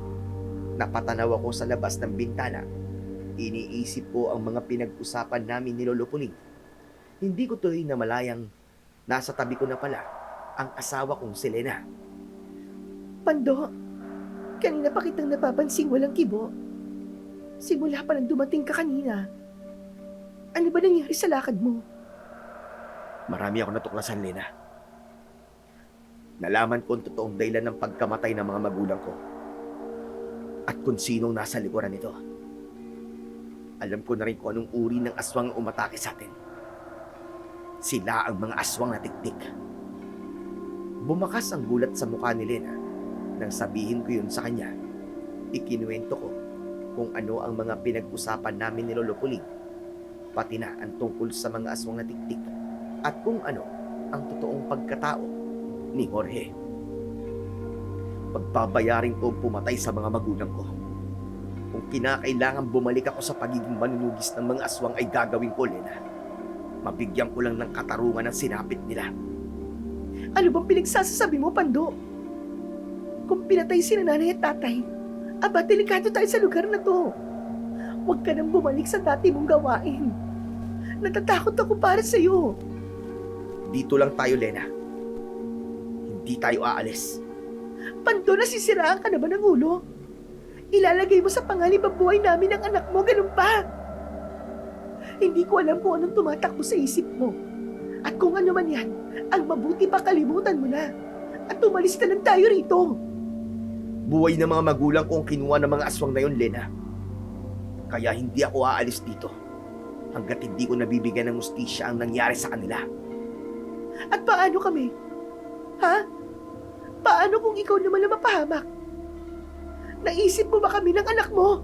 napatanaw ako sa labas ng bintana. Iniisip ko ang mga pinag-usapan namin ni Lolo Puling. Hindi ko tuloy na malayang nasa tabi ko na pala ang asawa kong si Lena. Pando, kanina pa kitang napapansing walang kibo. Simula pa nang dumating ka kanina. Ano ba nangyari sa lakad mo? Marami ako natuklasan, Lena. Nalaman ko ang totoong dahilan ng pagkamatay ng mga magulang ko at kung sinong nasa likuran nito. Alam ko na rin kung anong uri ng aswang ang umatake sa atin. Sila ang mga aswang na tiktik. Bumakas ang gulat sa mukha ni Lena nang sabihin ko yun sa kanya. Ikinuwento ko kung ano ang mga pinag-usapan namin ni Lolo Puling, pati na ang tungkol sa mga aswang na tiktik at kung ano ang totoong pagkatao ni Jorge. Pagbabayarin ko pumatay sa mga magulang ko. Kung kinakailangan bumalik ako sa pagiging manunugis ng mga aswang ay gagawin ko, Lena. Mabigyan ko lang ng katarungan ang sinapit nila. Ano bang pinagsasasabi mo, Pando? Kung pinatay si nanay at tatay, aba, delikado tayo sa lugar na to. Huwag ka nang bumalik sa dati mong gawain. Natatakot ako para sa'yo. Dito lang tayo, Lena. Hindi tayo aalis. Pando, nasisiraan ka na ba ng ulo? Ilalagay mo sa panganib ang buhay namin ng anak mo, ganun pa. Hindi ko alam kung anong tumatakbo sa isip mo. At kung ano man yan, ang mabuti pa kalimutan mo na. At umalis na lang tayo rito. Buhay ng mga magulang ko ang kinuha ng mga aswang na yun, Lena. Kaya hindi ako aalis dito hanggat hindi ko nabibigyan ng hustisya ang nangyari sa kanila. At paano kami? Ha? Paano kung ikaw naman ang mapahamak? Naisip mo ba kami ng anak mo?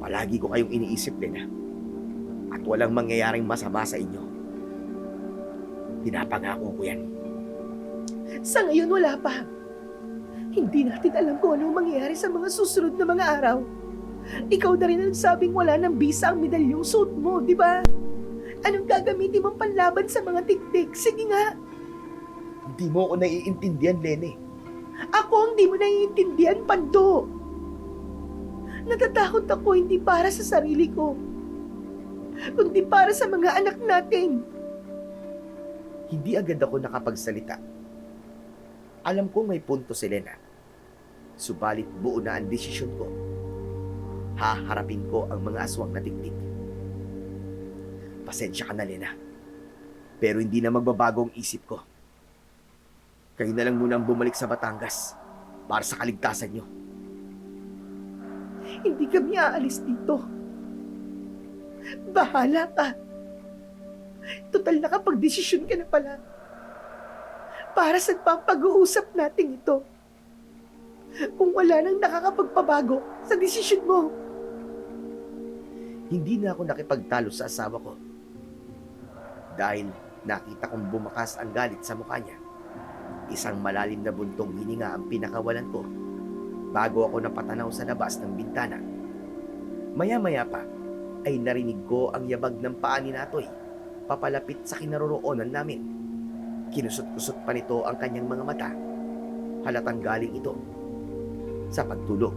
Palagi ko kayong iniisip, Lena. At walang mangyayaring masama sa inyo. Pinapangako ko yan. Sa ngayon wala pa. Hindi natin alam kung anong mangyayari sa mga susunod na mga araw. Ikaw na rin ang nagsabing wala ng bisa ang medalyong suot mo, di ba? Anong gagamitin mong panlaban sa mga tiktik? Sige nga. Hindi mo ako naiintindihan, Lene. Ako ang di mo naiintindihan, Pando. Natatakot ako hindi para sa sarili ko, kundi para sa mga anak natin. Hindi agad ako nakapagsalita. Alam kong may punto si Lena. Subalit buo na ang desisyon ko. Haharapin ko ang mga aswang na tiktik. Pasensya ka na, Lena. Pero hindi na magbabago ang isip ko. Kayo na lang muna ang bumalik sa Batangas para sa kaligtasan nyo. Hindi kami aalis dito. Bahala ka. Total nakapag-desisyon ka na pala. Para sa pag-uusap natin ito. Kung wala nang nakakapagpabago sa desisyon mo. Hindi na ako nakipagtalo sa asawa ko. Dahil nakita kong bumakas ang galit sa mukha niya. Isang malalim na buntong hininga ang pinakawalan ko bago ako napatanaw sa labas ng bintana. Maya-maya pa ay narinig ko ang yabag ng paa ni Natoy papalapit sa kinaroroonan namin. Kinusot-kusot pa nito ang kanyang mga mata. Halatang galing ito sa pagtulog.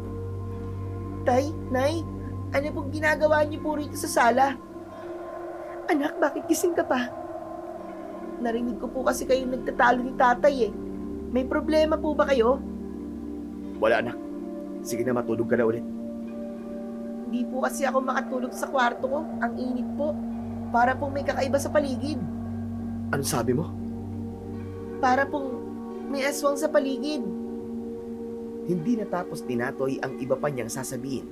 Tay, Nay, ano pong ginagawa niyo po rito sa sala? Anak, bakit gising ka pa? Narinig ko po kasi kayong nagtatalo ni tatay eh. May problema po ba kayo? Wala, anak. Sige na, matulog ka na ulit. Hindi po kasi ako makatulog sa kwarto ko. Ang init po. Para pong may kakaiba sa paligid. Ano sabi mo? Para pong may aswang sa paligid. Hindi natapos ni Natoy ang iba pa niyang sasabihin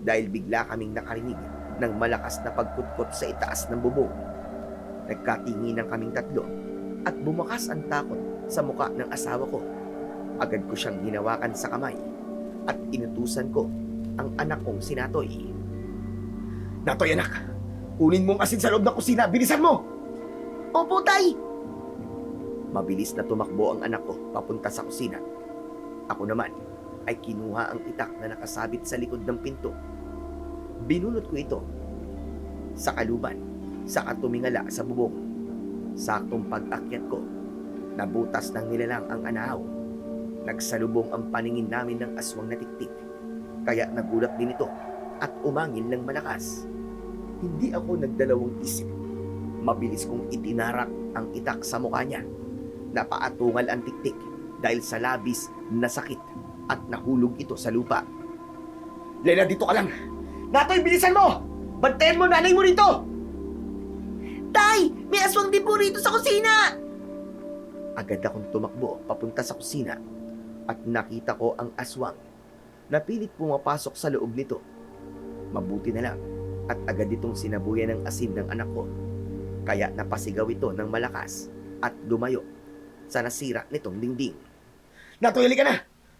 dahil bigla kaming nakarinig ng malakas na pagkutkot sa itaas ng bubong. Nagkatinginan kaming tatlo at bumakas ang takot sa muka ng asawa ko. Agad ko siyang hinawakan sa kamay at inutusan ko ang anak kong si Natoy. Natoy, anak! Kunin mong asin sa loob ng kusina! Bilisan mo! Opo, tay! Mabilis na tumakbo ang anak ko papunta sa kusina. Ako naman ay kinuha ang itak na nakasabit sa likod ng pinto. Binunot ko ito sa kaluban, saka tumingala sa bubong. Saktong pag-akyat ko, nabutas ng nilalang ang anahaw. Nagsalubong ang paningin namin ng aswang na tiktik. Kaya nagulat din ito at umangin ng malakas. Hindi ako nagdalawang isip. Mabilis kong itinarak ang itak sa mukha niya. Napaatungal ang tiktik dahil sa labis na sakit at nahulog ito sa lupa. Lena, dito ka lang! Natoy, bilisan mo! Bantayan mo nanay mo rito! Tay! May aswang din po rito sa kusina! Agad akong tumakbo papunta sa kusina at nakita ko ang aswang na pilit pumapasok sa loob nito. Mabuti na lang at agad itong sinabuyan ng asin ng anak ko. Kaya napasigaw ito ng malakas at lumayo sa nasira nitong dingding. Natoy, halika na!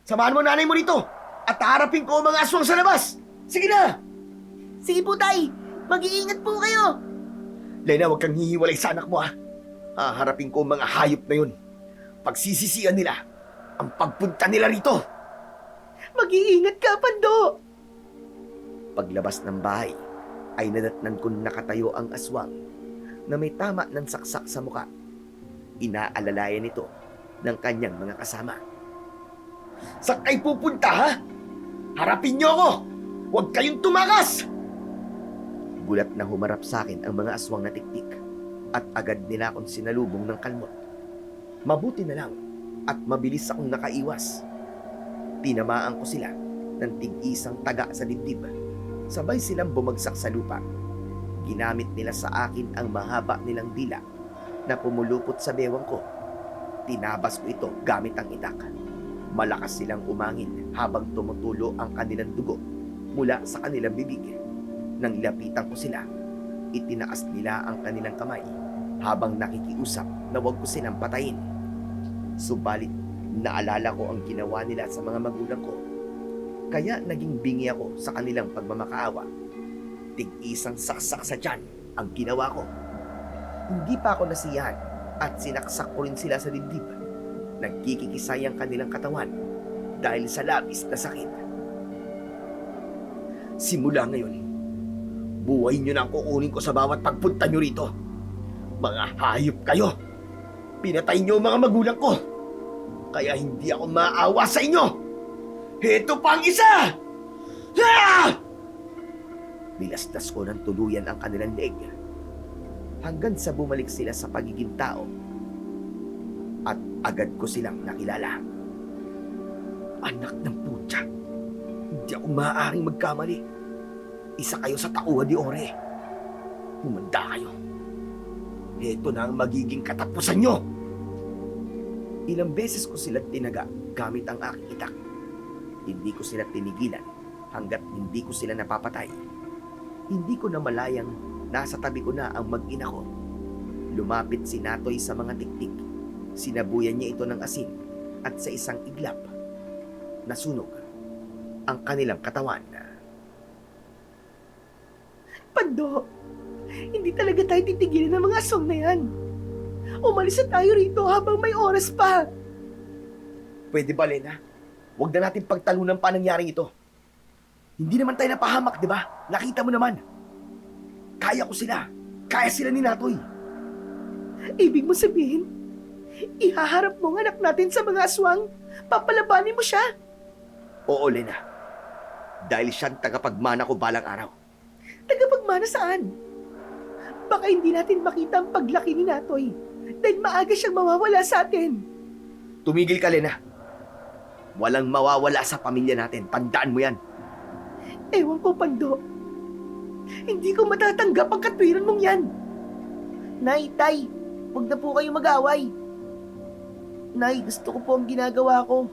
Samahan mo nanay mo rito at harapin ko ang mga aswang sa labas! Sige na! Sige po, tay! Mag-iingat po kayo! Lena, huwag kang hihiwalay sa anak mo, ha? Haharapin ko ang mga hayop na yun. Pagsisisihan nila ang pagpunta nila rito. Mag-iingat ka, Pando! Paglabas ng bahay, ay nadatnan kong nakatayo ang aswang na may tama ng saksak sa muka. Inaalalayan nito ng kanyang mga kasama. Saan kayo pupunta, ha? Harapin niyo ako! Huwag kayong tumakas! Gulat na humarap sa akin ang mga aswang na tiktik at agad nila akong sinalubong ng kalmot. Mabuti na lang at mabilis akong nakaiwas. Tinamaan ko sila ng tig-isang taga sa dibdib. Sabay silang bumagsak sa lupa. Ginamit nila sa akin ang mahaba nilang dila na pumulupot sa bewang ko. Tinabas ko ito gamit ang itak. Malakas silang umangin habang tumutulo ang kanilang dugo mula sa kanilang bibig. Nang lapitan ko sila, itinaas nila ang kanilang kamay habang nakikiusap na huwag ko silang patayin. Subalit, naalala ko ang ginawa nila sa mga magulang ko. Kaya naging bingi ako sa kanilang pagmamakaawa. Tig-isang saksak sa tiyan ang ginawa ko. Hindi pa ako nasiyahan at sinaksak ko rin sila sa dibdib. Nagkikikisay ang kanilang katawan dahil sa labis na sakit. Simula ngayon, buhay niyo na ang kukunin ko sa bawat pagpunta niyo rito. Mga hayop kayo! Pinatay niyo ang mga magulang ko! Kaya hindi ako maawa sa inyo! Heto pa ang isa! Ah! Nilastas ko ng tuluyan ang kanilang leeg hanggang sa bumalik sila sa pagiging tao at agad ko silang nakilala. Anak ng putya! Hindi ako maaaring magkamali. Isa kayo sa tauhan ni Ore. Humanda kayo. Heto na ang magiging katapusan nyo! Ilang beses ko sila tinaga gamit ang aking itak. Hindi ko sila tinigilan hanggat hindi ko sila napapatay. Hindi ko na malayang nasa tabi ko na ang mag-ina ko. Lumapit si Natoy sa mga tiktik. Sinabuyan niya ito ng asin at sa isang iglap, nasunog ang kanilang katawan. Pando, hindi talaga tayo titigilin ng mga aswang na yan. Umalis na tayo rito habang may oras pa. Pwede ba, Lena? Huwag na natin pagtalunan pa nangyaring ito. Hindi naman tayo napahamak, di ba? Nakita mo naman. Kaya ko sila. Kaya sila ni Natoy. Ibig mo sabihin, ihaharap mo ang anak natin sa mga aswang? Papalabanin mo siya? Oo, Lena. Dahil siyang tagapagmana ko balang araw. Tagapagmana saan? Baka hindi natin makita ang paglaki ni Natoy dahil maaga siyang mawawala sa atin. Tumigil ka, Lena. Walang mawawala sa pamilya natin. Tandaan mo yan. Ewan ko, Pando. Hindi ko matatanggap ang katwiran mong yan. Nay, Tay, huwag na po kayo mag-away. Nay, gusto ko po ang ginagawa ko.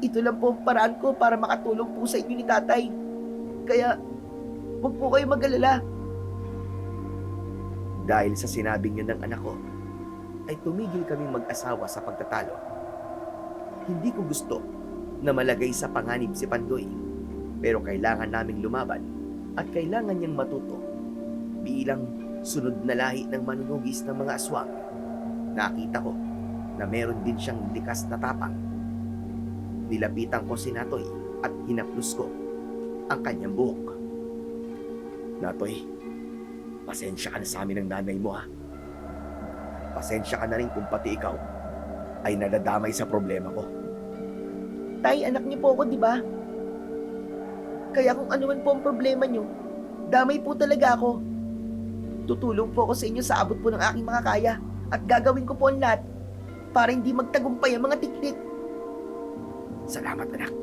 Ito lang po ang paraan ko para makatulong po sa inyo ni Tatay. Kaya, huwag po kayo mag-alala. Dahil sa sinabing yun ng anak ko, ay tumigil kaming mag-asawa sa pagtatalo. Hindi ko gusto na malagay sa panganib si Pandoy, pero kailangan naming lumaban at kailangan niyang matuto bilang sunod na lahi ng manunugis ng mga aswang. Nakita ko na meron din siyang likas na tapang. Nilapitan ko si Natoy at hinaplos ko ang kanyang buhok. Natoy, pasensya ka na sa amin ng nanay mo, ha? Pasensya ka na rin kung pati ikaw ay nadadamay sa problema ko. Tay, anak niyo po ako, di ba? Kaya kung ano man po ang problema niyo, damay po talaga ako. Tutulong po ako sa inyo sa abot po ng aking mga kaya at gagawin ko po ang lahat para hindi magtagumpay ang mga tiktik. Salamat, anak.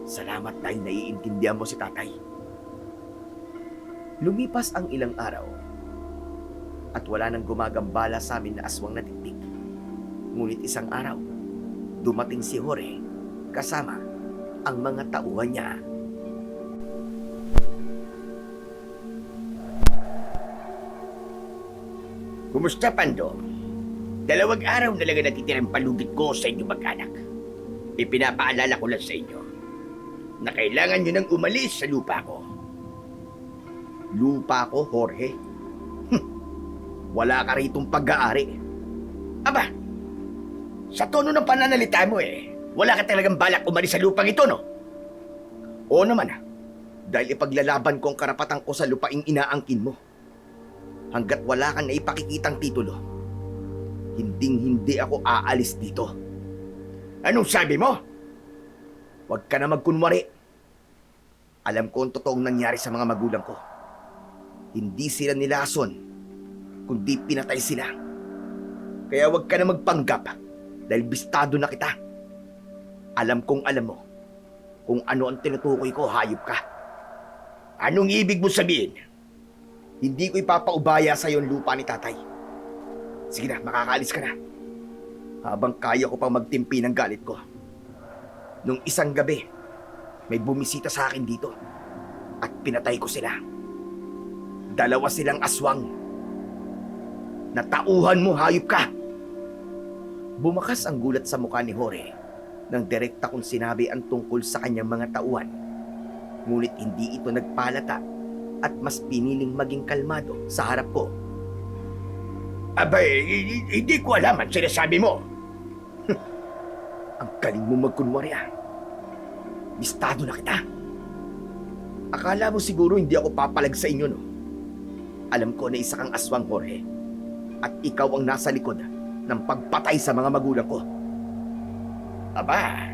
Salamat dahil naiintindihan mo si tatay. Lumipas ang ilang araw at wala nang gumagambala sa amin na aswang na tiktik. Ngunit isang araw, dumating si Jorge kasama ang mga tauhan niya. Kumusta, Pando? 2 araw na lang ang natitirang palugit ko sa inyo mag-anak. Ipinapaalala ko lang sa inyo na kailangan nyo nang umalis sa lupa ko. Lupa ko, Jorge. Wala ka ritong pag-aari. Aba, sa tono ng pananalita mo wala ka talagang balak umalis sa lupang ito, no? Oo naman, dahil ipaglalaban ko ang karapatan ko sa lupaing inaangkin mo. Hanggat wala kang naipakikitang titulo, hinding-hindi ako aalis dito. Anong sabi mo? Huwag ka na magkunwari. Alam ko ang totoong nangyari sa mga magulang ko. Hindi sila nilason, kundi pinatay sila. Kaya huwag ka na magpanggap dahil bistado na kita. Alam kong alam mo kung ano ang tinutukoy ko, hayop ka. Anong ibig mo sabihin? Hindi ko ipapaubaya sa yung lupa ni tatay. Sige na, makakaalis ka na. Habang kaya ko pang magtimpi ng galit ko. Nung isang gabi, may bumisita sa akin dito at pinatay ko sila. 2 silang aswang. Natauhan mo, hayop ka! Bumakas ang gulat sa mukha ni Jorge nang direkta kong sinabi ang tungkol sa kanyang mga tauhan. Ngunit hindi ito nagpalata at mas piniling maging kalmado sa harap ko. Abay, hindi ko alam ang sinasabi mo. Ang galing mo magkunwari ah. Bistado na kita. Akala mo siguro hindi ako papalag sa inyo, no? Alam ko na isa kang aswang, Jorge. At ikaw ang nasa likod ng pagpatay sa mga magulang ko. Aba,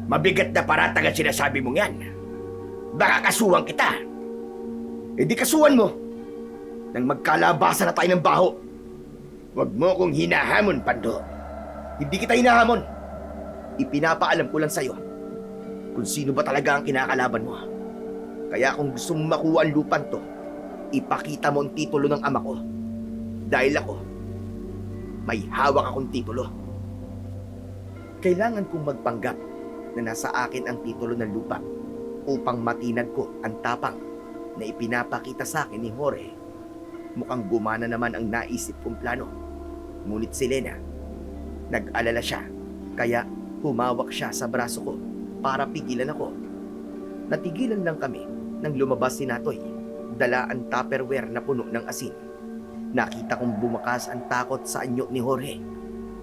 mabigat na paratang ang sinasabi mong yan. Baka kasuhan kita. E di kasuhan mo. Nang magkalabasan na tayo ng baho. Huwag mo kong hinahamon, Pando. Hindi kita hinahamon. Ipinapaalam ko lang sa'yo kung sino ba talaga ang kinakalaban mo. Kaya kung gusto mong makuha ang lupan to, ipakita mo ang titulo ng ama ko. Dahil ako, may hawak akong titulo. Kailangan kong magpanggap na nasa akin ang titulo ng lupa upang matinag ko ang tapang na ipinapakita sa akin ni Jorge. Mukhang gumana naman ang naisip kong plano. Ngunit si Lena, nag-alala siya, kaya humawak siya sa braso ko para pigilan ako. Natigilan lang kami nang lumabas si Natoy, dala ang Tupperware na puno ng asin. Nakita kong bumakas ang takot sa anyo ni Jorge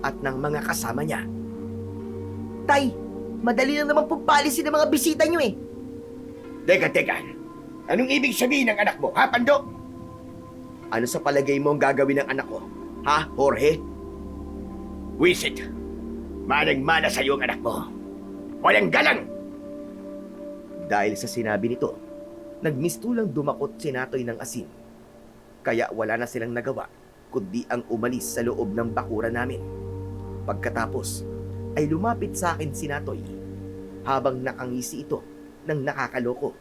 at ng mga kasama niya. Tay, madali lang naman pong palisin ng mga bisita niyo eh. Teka. Anong ibig sabihin ng anak mo, ha, Pando? Ano sa palagay mo ang gagawin ng anak ko? Ha, Jorge? Wisit, manang-mana sa'yo ang anak mo. Walang galang! Dahil sa sinabi nito, nagmistulang dumakot si Natoy ng asin. Kaya wala na silang nagawa, kundi ang umalis sa loob ng bakuran namin. Pagkatapos, ay lumapit sa akin si Natoy, habang nakangisi ito ng nakakaloko.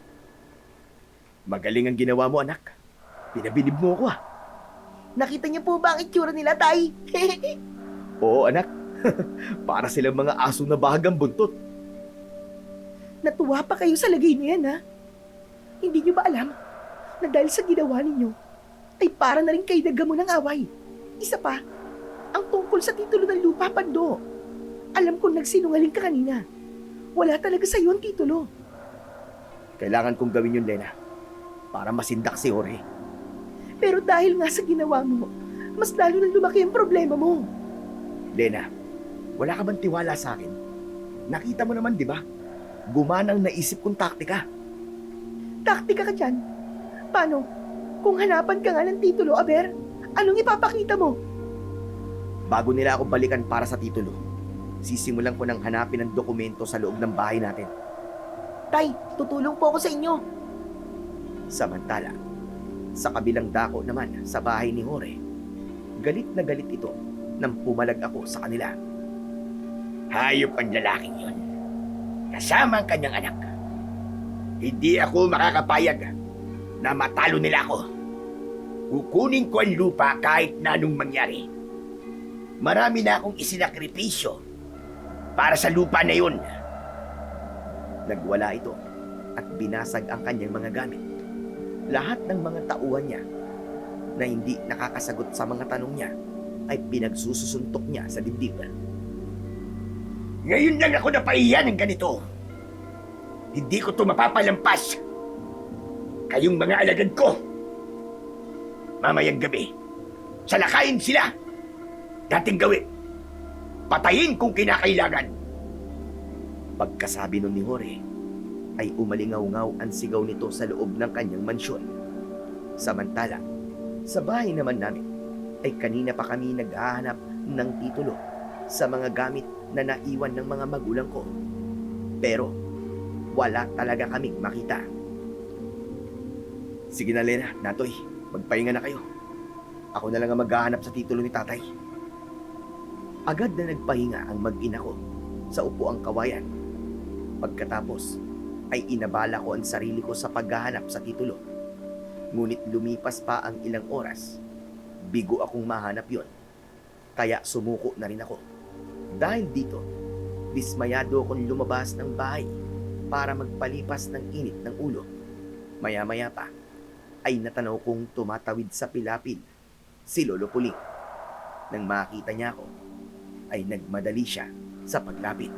Magaling ang ginawa mo, anak. Pinabilib mo ako, ah. Nakita niyo po ba ang itsura nila, Tay? Oo, anak. Para silang mga aso na bahagang buntot. Natuwa pa kayo sa lagay niyan, ha? Hindi niyo ba alam na dahil sa ginawa ninyo, ay para na rin kayo nagamo ng away. Isa pa, ang tungkol sa titulo ng lupa, Pando. Alam kong nagsinungaling ka kanina. Wala talaga sa iyo ang titulo. Kailangan kong gawin yun, Lena, para masindak si Jorge. Pero dahil nga sa ginawa mo, mas lalo nang lumaki ang problema mo. Lena, wala ka bang tiwala sa akin? Nakita mo naman, di ba? Gumanang naisip kong taktika. Taktika ka dyan. Paano? Kung hanapan ka nga ng titulo, Aber, anong ipapakita mo? Bago nila ako balikan para sa titulo, sisimulan ko ng hanapin ang dokumento sa loob ng bahay natin. Tay, tutulong po ako sa inyo. Samantala, sa kabilang dako naman sa bahay ni Jorge, galit na galit ito nang pumalag ako sa kanila. Hayop ang lalaking yun. Kasama ang kanyang anak. Hindi ako makakapayag na matalo nila ako. Kukunin ko ang lupa kahit na anong mangyari. Marami na akong isinakripisyo para sa lupa na yun. Nagwala ito at binasag ang kanyang mga gamit. Lahat ng mga tauhan niya na hindi nakakasagot sa mga tanong niya ay pinagsususuntok niya sa dibdib. Ngayon lang ako napaiyan ng ganito. Hindi ko ito mapapalampas. Kayong mga alagad ko. Mamayang gabi, salakayin sila. Dating gawin. Patayin kung kinakailangan. Pagkasabi nun ni Jorge, ay umalingaw-ngaw ang sigaw nito sa loob ng kanyang mansyon. Samantala, sa bahay naman namin ay kanina pa kami naghahanap ng titulo sa mga gamit na naiwan ng mga magulang ko. Pero wala talaga kaming makita. Sige na Lena, Natoy, magpahinga na kayo. Ako na lang ang maghahanap sa titulo ni tatay. Agad na nagpahinga ang mag-ina ko sa upuang kawayan. Pagkatapos ay inabala ko ang sarili ko sa paghahanap sa titulo. Ngunit lumipas pa ang ilang oras, bigo akong mahanap yon. Kaya sumuko na rin ako. Dahil dito, dismayado akong lumabas ng bahay para magpalipas ng init ng ulo. Maya-maya pa, ay natanaw kong tumatawid sa pilapil si Lolo Puling. Nang makita niya ako, ay nagmadali siya sa paglapit.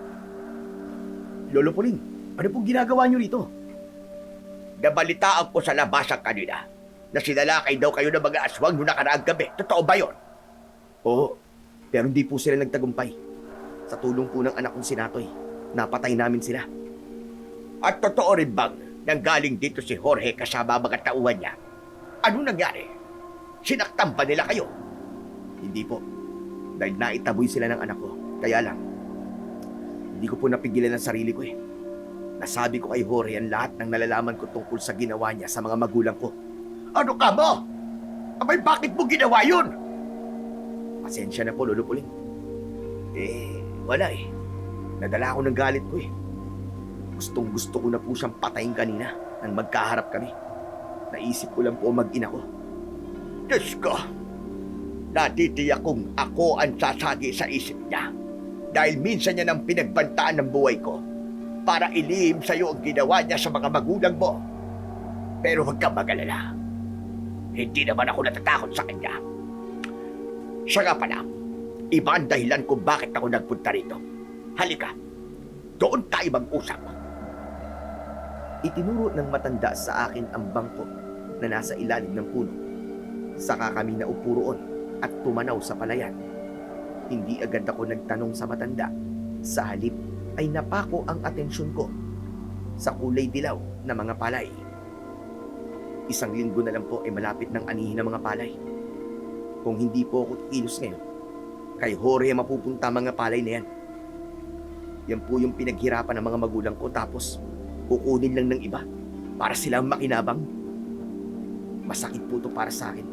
Lolo Puling, ano pong ginagawa niyo rito? Nabalitaan ko sa labasan kanina na sinalakay daw kayo ng mga aswang noong nakaraang gabi. Totoo ba yon? Oo, pero hindi po sila nagtagumpay. Sa tulong po ng anak kong si Natoy, napatay namin sila. At totoo rin bang nanggaling dito si Jorge kasama ang mga tauhan niya? Ano nangyari? Sinaktan ba nila kayo? Hindi po, dahil naitaboy sila ng anak ko. Kaya lang, hindi ko po napigilan ang sarili ko eh. Nasabi ko kay Jorge ang lahat ng nalalaman ko tungkol sa ginawa niya sa mga magulang ko. Ano ka mo? Abay, bakit mo ginawa yun? Pasensya na po, Lolo Puling. Wala eh. Nadala ako ng galit ko eh. Gustong gusto ko na po siyang patayin kanina nang magkaharap kami. Naisip ko lang po mag-ina ko. Diyos ko! Natitiyak kong ako ang sasagi sa isip niya. Dahil minsan niya nang pinagbantaan ng buhay ko para ilihim sa'yo ang ginawa niya sa mga magulang mo. Pero huwag kang mag-alala. Hindi naman ako natatakot sa kanya. Siya nga pala, iba ang dahilan kung bakit ako nagpunta rito. Halika, doon tayo mag-usap. Itinuro ng matanda sa akin ang bangko na nasa ilalim ng puno. Saka kami naupo roon at tumanaw sa palayan. Hindi agad ako nagtanong sa matanda. Sa halip ay napako ang atensyon ko sa kulay dilaw na mga palay. Isang linggo na lang po ay malapit ng anihin ng mga palay. Kung hindi po ako kilos ngayon, kay Jorge mapupunta mga palay na yan. Yan po yung pinaghirapan ng mga magulang ko tapos kukunin lang ng iba para silang makinabang. Masakit po ito para sa akin.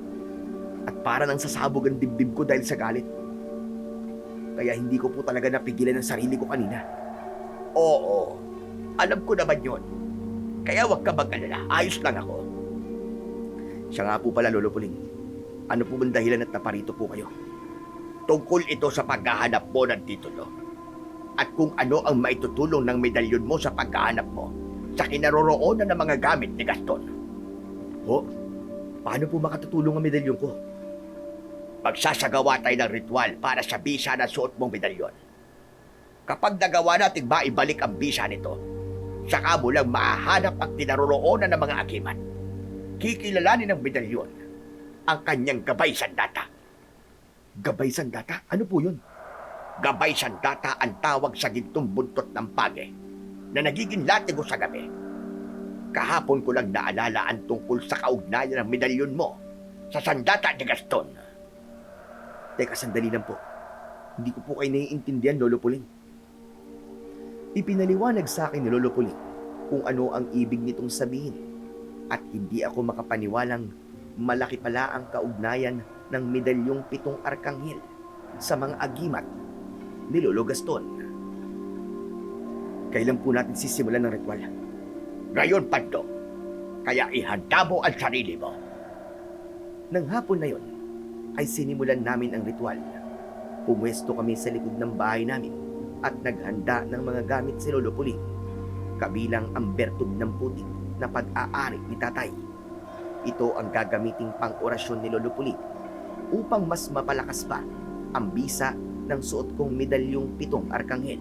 At para nang sasabog ang dibdib ko dahil sa galit. Kaya hindi ko po talaga napigilan ang sarili ko kanina. Oo, alam ko naman yun. Kaya huwag ka mag-alala, ayos lang ako. Siya nga po pala, Lolo Puling. Ano po bang dahilan at naparito po kayo? Tungkol ito sa paghahanap mo ng titulo. At kung ano ang maitutulong ng medalyon mo sa paghahanap mo sa kinaroroonan ng mga gamit ni Gaston. Ho? Paano po makatutulong ang medalyon ko? Magsasagawa tayo ng ritual para sa bisa na suot mong medalyon. Kapag nagawa natin maibalik ang bisa nito, saka mo lang mahahanap ang kinaroroonan ng mga akiman. Kikilalanin ng medalyon ang kanyang gabay sandata. Gabay sandata? Ano po yun? Gabay sandata ang tawag sa gintong buntot ng page na nagiging latigo sa gabi. Kahapon ko lang naalala ang tungkol sa kaugnayan ng medalyon mo sa sandata ni Gaston. Teka, sandali lang po. Hindi ko po kayo naiintindihan, Lolo Puling. Ipinaliwanag sa akin ni Lolo Puling kung ano ang ibig nitong sabihin at hindi ako makapaniwalang malaki pala ang kaugnayan ng medalyong 7 arkanghel sa mga agimat ni Lolo Gaston. Kailan po natin sisimulan ng ritual? Ngayon, Pando, kaya ihanda mo ang sarili mo. Nang hapon na yon, ay sinimulan namin ang ritual. Pumwesto kami sa likod ng bahay namin at naghanda ng mga gamit si Lolo Puling, kabilang ang bertug ng putik na pag-aari ni Tatay. Ito ang gagamiting pang-orasyon ni Lolo Puling upang mas mapalakas pa ang bisa ng suot kong medalyong 7 arkanghel.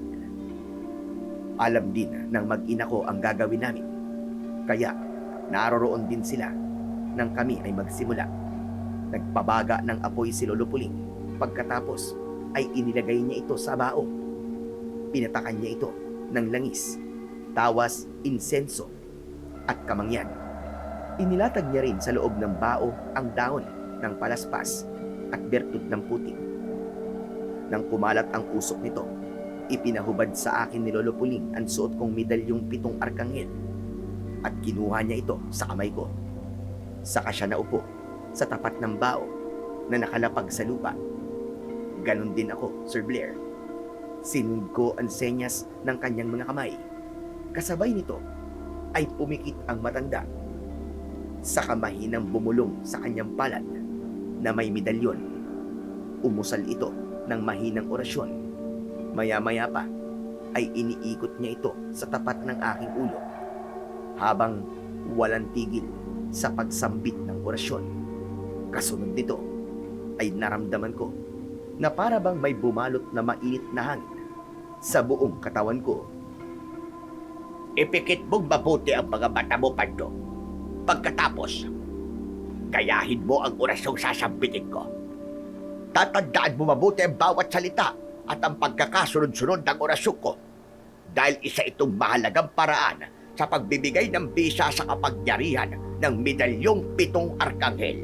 Alam din ng mag-ina ko ang gagawin namin, kaya naroroon din sila nang kami ay magsimula. Nagpabaga ng apoy si Lolo Puling. Pagkatapos ay inilagay niya ito sa bao. Pinatakan niya ito ng langis. tawas, insenso, at kamangyan. Inilatag niya rin sa loob ng bao ang dahon ng palaspas at bertud ng putik. Nang kumalat ang usok nito, ipinahubad sa akin ni Lolo Puling ang suot kong medalyong 7 arkanghel at kinuha niya ito sa kamay ko. Saka siya naupo sa tapat ng bao na nakalapag sa lupa. Ganon din ako, Sir Blair. Sinunod ko ang senyas ng kanyang mga kamay. Kasabay nito ay pumikit ang matanda. Saka mahinang bumulong sa kanyang palad na may medalyon. Umusal ito ng mahinang orasyon. Maya-maya pa ay iniikot niya ito sa tapat ng aking ulo habang walang tigil sa pagsambit ng orasyon. Kasunod nito ay naramdaman ko na para bang may bumalot na mainit na hangin sa buong katawan ko. Ipikit mong mabuti ang mga mata mo, Pando. Pagkatapos, gayahin mo ang orasyong sasambitin ko. Tatandaan mo mabuti ang bawat salita at ang pagkakasunod-sunod ng orasyon ko dahil isa itong mahalagang paraan sa pagbibigay ng bisa sa kapangyarihan ng medalyong 7 arkanghel.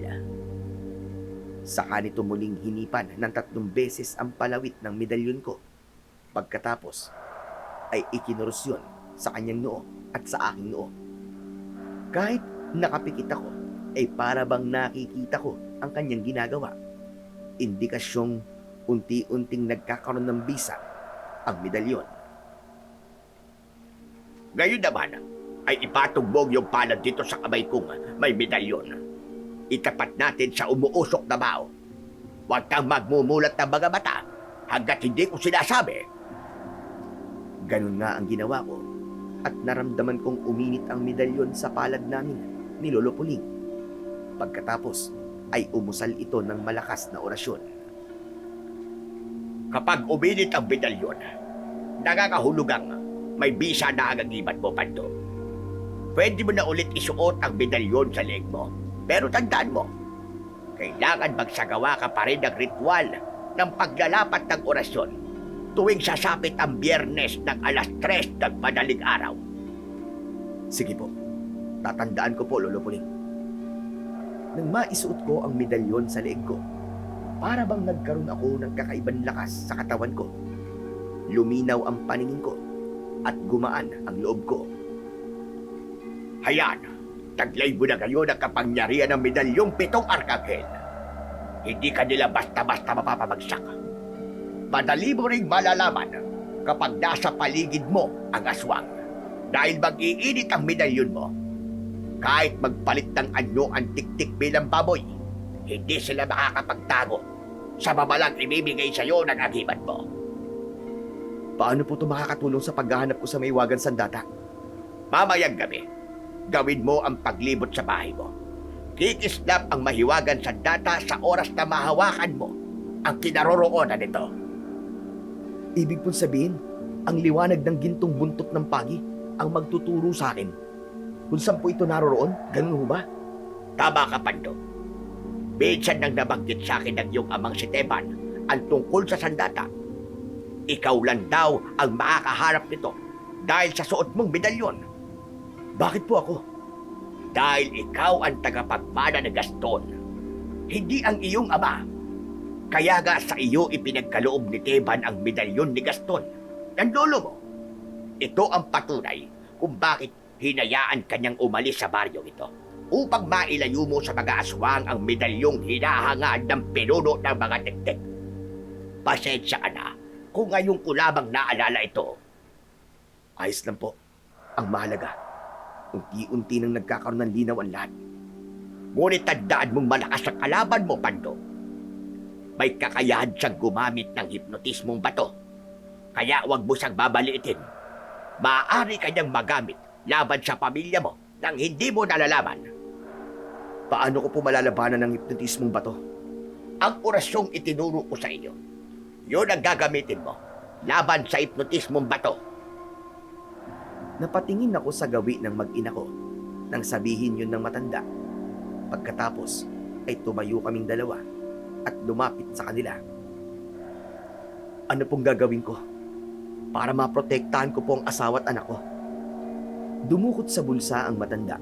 Saka nito muling hinipan ng 3 beses ang palawit ng medalyon ko. Pagkatapos ay ikinuros yun sa kanyang noo at sa aking noo. Kahit nakapikit ako, ay para bang nakikita ko ang kanyang ginagawa. Indikasyong unti-unting nagkakaroon ng bisa ang medalyon. Ngayon naman, ay ipatugbog yung palad dito sa kamay kong may medalyon. Itapat natin sa umuusok na bao. Huwag kang magmumulat ng mga mata hanggat hindi ko sinasabi. Ganun nga ang ginawa ko at naramdaman kong uminit ang medalyon sa palad namin ni Lolo Puling. Pagkatapos ay umusal ito ng malakas na orasyon. Kapag uminit ang medalyon, nakakahulugang may bisa na ang agibat mo, Pando. Pwede mo na ulit isuot ang medalyon sa leeg mo. Pero tandaan mo, kailangan magsagawa ka pa rin ng ritual ng paglalapat ng orasyon tuwing sasapit ang Biyernes ng 3:00 ng madaling araw. Sige po, tatandaan ko po, Lolo Puling. Nang maisuot ko ang medalyon sa leeg ko, para bang nagkaroon ako ng kakaibang lakas sa katawan ko. Luminaw ang paningin ko at gumaan ang loob ko. Hayan, taglay mo na ngayon ang kapangyarihan ng medalyong 7 arkanghel. Hindi ka nila basta-basta mapapabagsak. Madali mo ring malalaman kapag nasa paligid mo ang aswang. Dahil mag-iinit ang medalyon mo. Kahit magpalit ng anyo ang tiktik bilang baboy, hindi sila makakapagtago sa mamalang ibibigay sa iyo ng agibat mo. Paano po ito makakatulong sa paghahanap ko sa maiwagan sandata? Mamayang gabi, gawin mo ang paglibot sa bahay mo. Kikislap ang mahiwagan sandata sa oras na mahawakan mo ang kinaroroonan nito. Ibig pong sabihin, ang liwanag ng gintong buntot ng pagi ang magtuturo sa akin kung saan po ito naroroon. Ganun ho ba? Tama ka, Pando. Minsan nang nabanggit sa akin ng iyong amang si Teban ang tungkol sa sandata. Ikaw lang daw ang makakaharap nito dahil sa suot mong medalyon. Bakit po ako? Dahil ikaw ang tagapagmana ni Gaston, hindi ang iyong ama. Kaya nga sa iyo ipinagkaloob ni Teban ang medalyon ni Gaston, ng lolo mo. Ito ang patunay kung bakit hinayaan kanyang umalis sa baryo ito upang mailayo mo sa mga aswang ang medalyong hinahangad ng pinuno ng mga tektek. Pasensya ka na kung ngayon ko lamang naalala ito. Ayos lang po. Ang mahalaga, unti-unti nang nagkakaroon ng linaw ang lahat. Ngunit tandaan mong malakas ang kalaban mo, Pando. May kakayahan siyang gumamit ng hipnotismong bato. Kaya huwag mo siyang babaliitin. Maaari kanyang magamit laban sa pamilya mo nang hindi mo nalalaman. Paano ko po malalabanan ng hipnotismong bato? Ang orasyong itinuro ko sa iyo, yun ang gagamitin mo laban sa hipnotismong bato. Napatingin ako sa gawi ng mag-ina ko nang sabihin yun ng matanda. Pagkatapos ay tumayo kaming dalawa at lumapit sa kanila. Ano pong gagawin ko para maprotektahan ko po ang asawa at anak ko? Dumukot sa bulsa ang matanda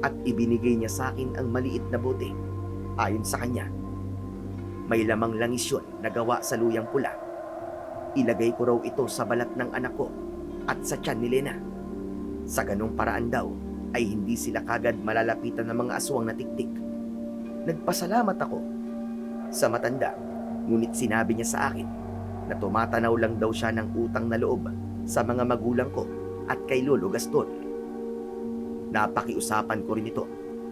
at ibinigay niya sa akin ang maliit na bote. Ayon sa kanya, may lamang langis yun na gawa sa luyang pula. Ilagay ko raw ito sa balat ng anak ko at sa tiyan ni Lena. Sa ganong paraan daw ay hindi sila kagad malalapitan ng mga aswang na tiktik. Nagpasalamat ako sa matanda, ngunit sinabi niya sa akin na tumatanaw lang daw siya ng utang na loob sa mga magulang ko at kay Lolo Gaston. Napakiusapan ko rin ito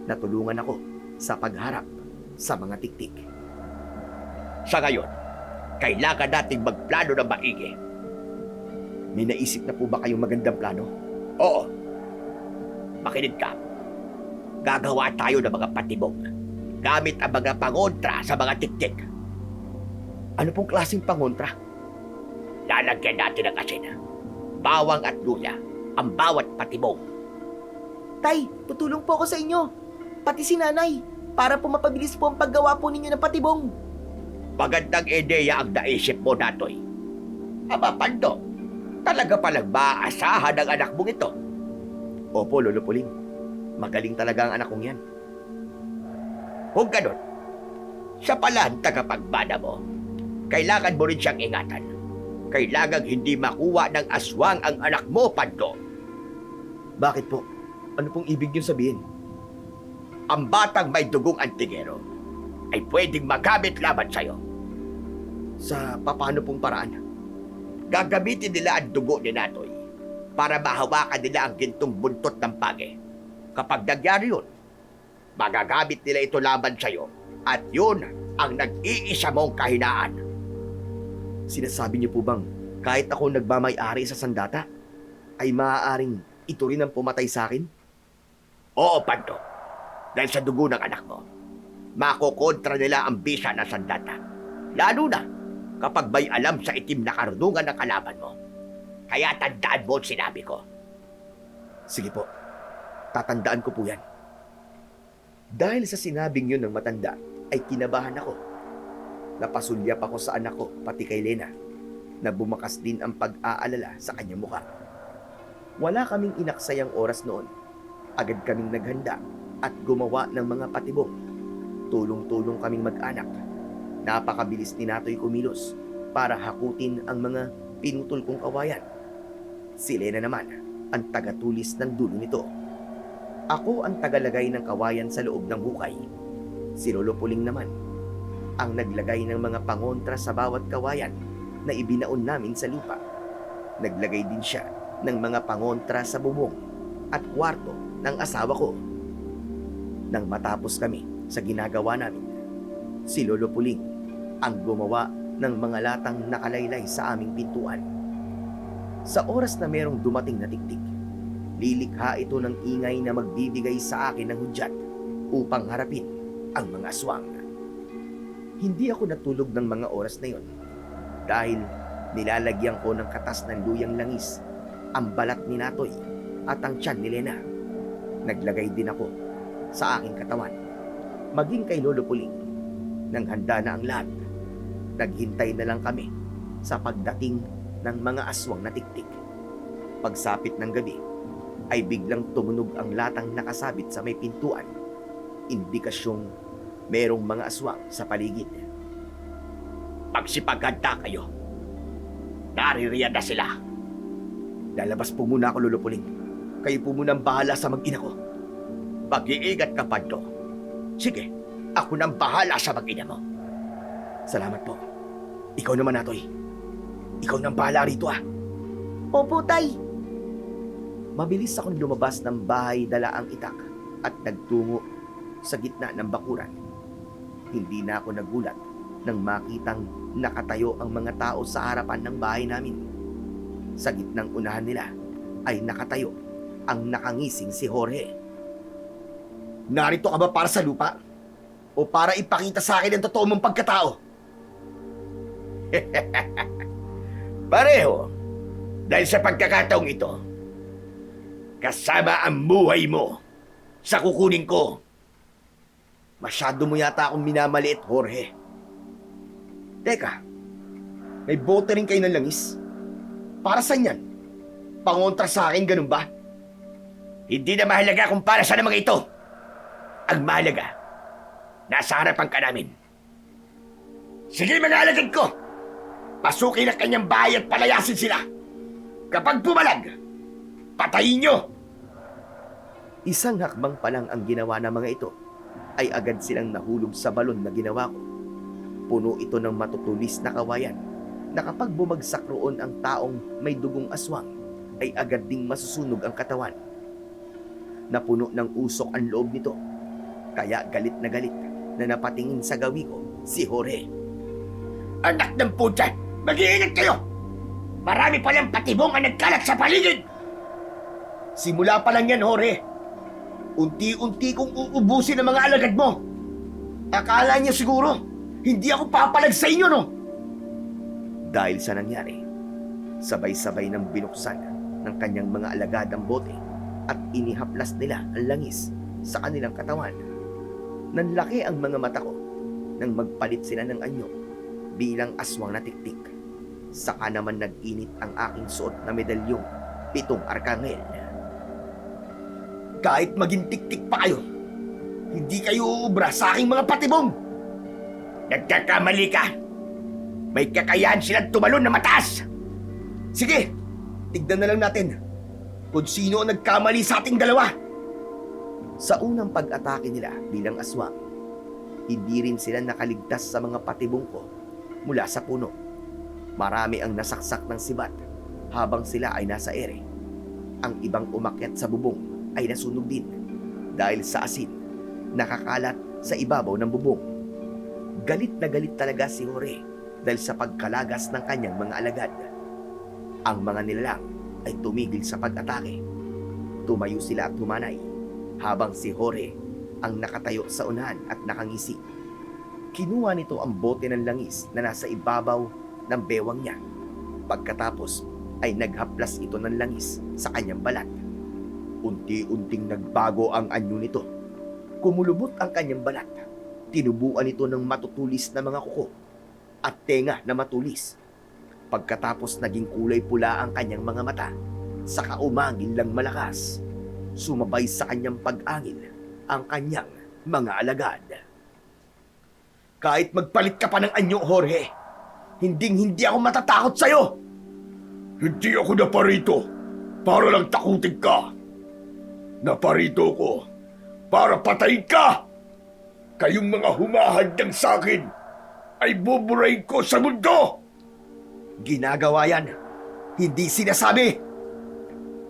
na tulungan ako sa pagharap sa mga tiktik. Sa ngayon, kailangan nating magplano ng maigi. May naisip na po ba kayong magandang plano? Oo. Makinig ka. Gagawa tayo ng mga patibong gamit ang mga pangontra sa mga tiktik. Ano pong klaseng pangontra? Lalagyan natin ng asin, bawang at luya ang bawat patibong. Tay, tutulong po ako sa inyo. Pati si nanay. Para po mapabilis po ang paggawa po ninyo ng patibong. Magandang ideya ang naisip mo, Natoy. Aba, Pando, talaga palang maaasahan ang anak mong ito. Opo, Lolo Puling. Magaling talaga ang anak kong yan. Kung ganon, siya pala ang tagapagbana mo. Kailangan mo rin siyang ingatan. Kailangang hindi makuha ng aswang ang anak mo, Pando. Bakit po? Ano pong ibig niyo sabihin? Ang batang may dugong antigero ay pwedeng magamit laban sa'yo. Sa paano pong paraan? Gagamitin nila ang dugo ni Natoy para mahawakan nila ang gintong buntot ng page. Kapag nagyari yun, magagamit nila ito laban sa'yo at yun ang nag-iisa mong kahinaan. Sinasabi niyo po bang kahit ako nagmamay-ari sa sandata, ay maaaring ito rin ang pumatay sa akin? Oo, Pando. Dahil sa dugo ng anak mo, makokontra nila ang bisa ng sandata. Lalo na kapag may alam sa itim na karunungan ng kalaban mo. Kaya tandaan mo ang sinabi ko. Sige po, tatandaan ko po yan. Dahil sa sinabing yun ng matanda, ay kinabahan ako. Napasulyap ako sa anak ko, pati kay Lena, na bumakas din ang pag-aalala sa kanyang mukha. Wala kaming inaksayang oras noon. Agad kaming naghanda at gumawa ng mga patibong. Tulong-tulong kaming mag-anak. Napakabilis ni Natoy kumilos para hakutin ang mga pinutol kong kawayan. Si Lena naman ang tagatulis ng dulo nito. Ako ang tagalagay ng kawayan sa loob ng hukay. Si Lolo Puling naman ang naglagay ng mga pangontra sa bawat kawayan na ibinaon namin sa lupa. Naglagay din siya ng mga pangontra sa bubong at kwarto ng asawa ko. Nang matapos kami sa ginagawa namin, si Lolo Puling ang gumawa ng mga latang nakalaylay sa aming pintuan. Sa oras na merong dumating na tiktik, lilikha ito ng ingay na magbibigay sa akin ng hudyat upang harapin ang mga aswang. Hindi ako natulog ng mga oras na yon dahil nilalagyan ko ng katas ng luyang langis ang balat ni Natoy at ang tiyan ni Lena. Naglagay din ako sa aking katawan, maging kay Lolo Puling. Nang handa na ang lahat, naghintay na lang kami sa pagdating ng mga aswang na tiktik. Pagsapit ng gabi, ay biglang tumunog ang latang nakasabit sa may pintuan. Indikasyong merong mga aswang sa paligid. Magsipaganda kayo. Naririyan na sila. Lalabas po muna ako, Lolo Puling. Kayo po muna ang bahala sa mag-ina ko. Mag-iingat ka, Pando. Sige, ako nang bahala sa mag-ina mo. Salamat po. Ikaw naman, Natoy. Ikaw nang bahala rito, ah. Opo, Tay. Mabilis akong lumabas ng bahay, dala ang itak at nagtungo sa gitna ng bakuran. Hindi na ako nagulat nang makitang nakatayo ang mga tao sa harapan ng bahay namin. Sa gitnang unahan nila ay nakatayo ang nakangising si Jorge. Narito ka ba para sa lupa? O para ipakita sa akin ang totoo mong pagkatao? Pareho. Dahil sa pagkakataong ito, kasama ang buhay mo sa kukunin ko. Masyado mo yata akong minamaliit, Jorge. Teka, may bote rin kayo ng langis? Para saan yan? Pangontra sa akin, ganun ba? Hindi na mahalaga kung para saan ang mga ito. Ang mahalaga, nasa harapan ka namin. Sige mga alagad ko! Pasukin ang kanyang bahay at palayasin sila. Kapag pumalag, patayin nyo! Isang hakbang pa lang ang ginawa ng mga ito, ay agad silang nahulog sa balon na ginawa ko. Puno ito ng matutulis na kawayan, na kapag bumagsak roon ang taong may dugong aswang, ay agad ding masusunog ang katawan. Napuno ng usok ang loob nito, kaya galit na napatingin sa gawi ko si Jorge. Anak ng puta! Mag-iingat kayo! Marami palang patibong ang nagkalat sa paligid! Simula pa lang yan, Jorge. Unti-unti kong uubusin ang mga alagad mo. Akala niya siguro, hindi ako papalag sa inyo, no? Dahil sa nangyari, sabay-sabay nang binuksan ng kanyang mga alagad ang bote at inihaplas nila ang langis sa kanilang katawan. Nanlaki ang mga mata ko nang magpalit sila ng anyo bilang aswang na tiktik. Saka naman nag-init ang aking suot na medalyong 7 arkangel. Kahit maging tiktik pa kayo, hindi kayo uubra sa aking mga patibong. Nagkakamali ka! May kakayahan silang tumalon na mataas! Sige, tignan na lang natin kung sino ang nagkamali sa ating dalawa. Sa unang pag-atake nila bilang aswang, hindi rin sila nakaligtas sa mga patibong ko mula sa puno. Marami ang nasaksak ng sibat habang sila ay nasa ere. Ang ibang umakyat sa bubong ay nasunog din dahil sa asin nakakalat sa ibabaw ng bubong. Galit na galit talaga si Jorge dahil sa pagkalagas ng kanyang mga alagad. Ang mga nilalang ay tumigil sa pag-atake. Tumayo sila at humanay habang si Jorge ang nakatayo sa unahan at nakangisi. Kinuha nito ang bote ng langis na nasa ibabaw ng bewang niya. Pagkatapos ay naghaplas ito ng langis sa kanyang balat. Unti-unting nagbago ang anyo nito. Kumulubot ang kanyang balat. Tinubuan ito ng matutulis na mga kuko at tenga na matulis. Pagkatapos naging kulay pula ang kanyang mga mata, saka umangin lang malakas. Sumabay sa kanyang pag-angin ang kanyang mga alagad. Kahit magpalit ka pa ng anyo, Jorge, hindi ako matatakot sa'yo. Hindi ako naparito para lang takutin ka. Naparito ko para patayin ka. Kayong mga humahadang sa akin ay buburahin ko sa mundo. Ginagawa yan, hindi sinasabi.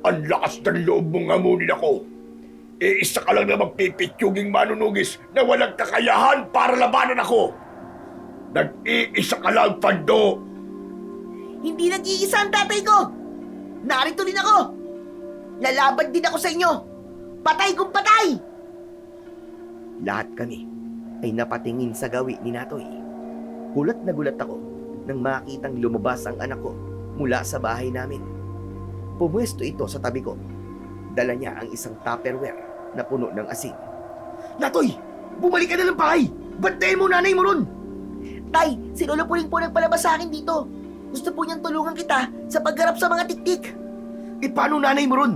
Ang lakas ng loob mong hamunin ako. Isa ka lang na magpipitsyuging manunugis na walang kakayahan para labanan ako. Nag-iisa ka lang, Pando. Hindi nag-iisa ang tatay ko! Narito din ako! Lalaban din ako sa inyo! Patay kung patay! Lahat kami ay napatingin sa gawi ni Natoy. Gulat na gulat ako nang makitang lumabas ang anak ko mula sa bahay namin. Pumwesto ito sa tabi ko. Dala niya ang isang tupperware na puno ng asin. Natoy, bumalik ka na ng bahay. Bantayan mo nanay mo ron. Tay, si Lolo Puling po nagpalabas sa akin dito. Gusto po niyang tulungan kita sa paggarap sa mga tiktik. Paano nanay mo ron?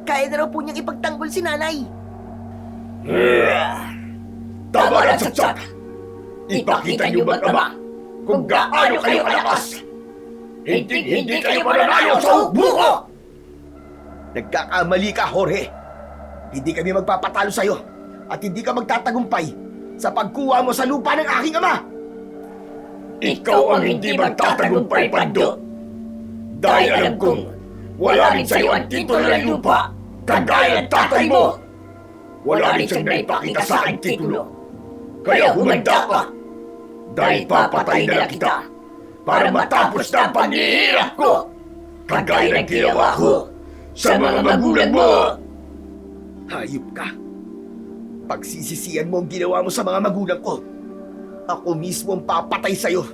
Kaya na raw po niyang ipagtanggol si nanay. Tama na, Sapsap. Ipakita niyo mag-ama kung gaano kayo kalakas. Hindi kayo mananalo sa hukbo ko! Nagkakamali ka, Jorge. Hindi kami magpapatalo sa'yo at hindi ka magtatagumpay sa pagkuha mo sa lupa ng aking ama. Ikaw ang hindi magtatagumpay, Pando. Dahil alam kong wala rin sa'yo ang titulo ng lupa, kagaya ng tatay mo. Wala rin siyang naipakita sa aking titulo. Kaya humanda ka. Dahil papatay na lang kita para matapos na ang paghihirap ko. Kagaya ng ginawa ko sa mga magulang mo. Hayop ka. Pagsisisihan mo ang ginawa mo sa mga magulang ko. Ako mismo ang papatay sa'yo.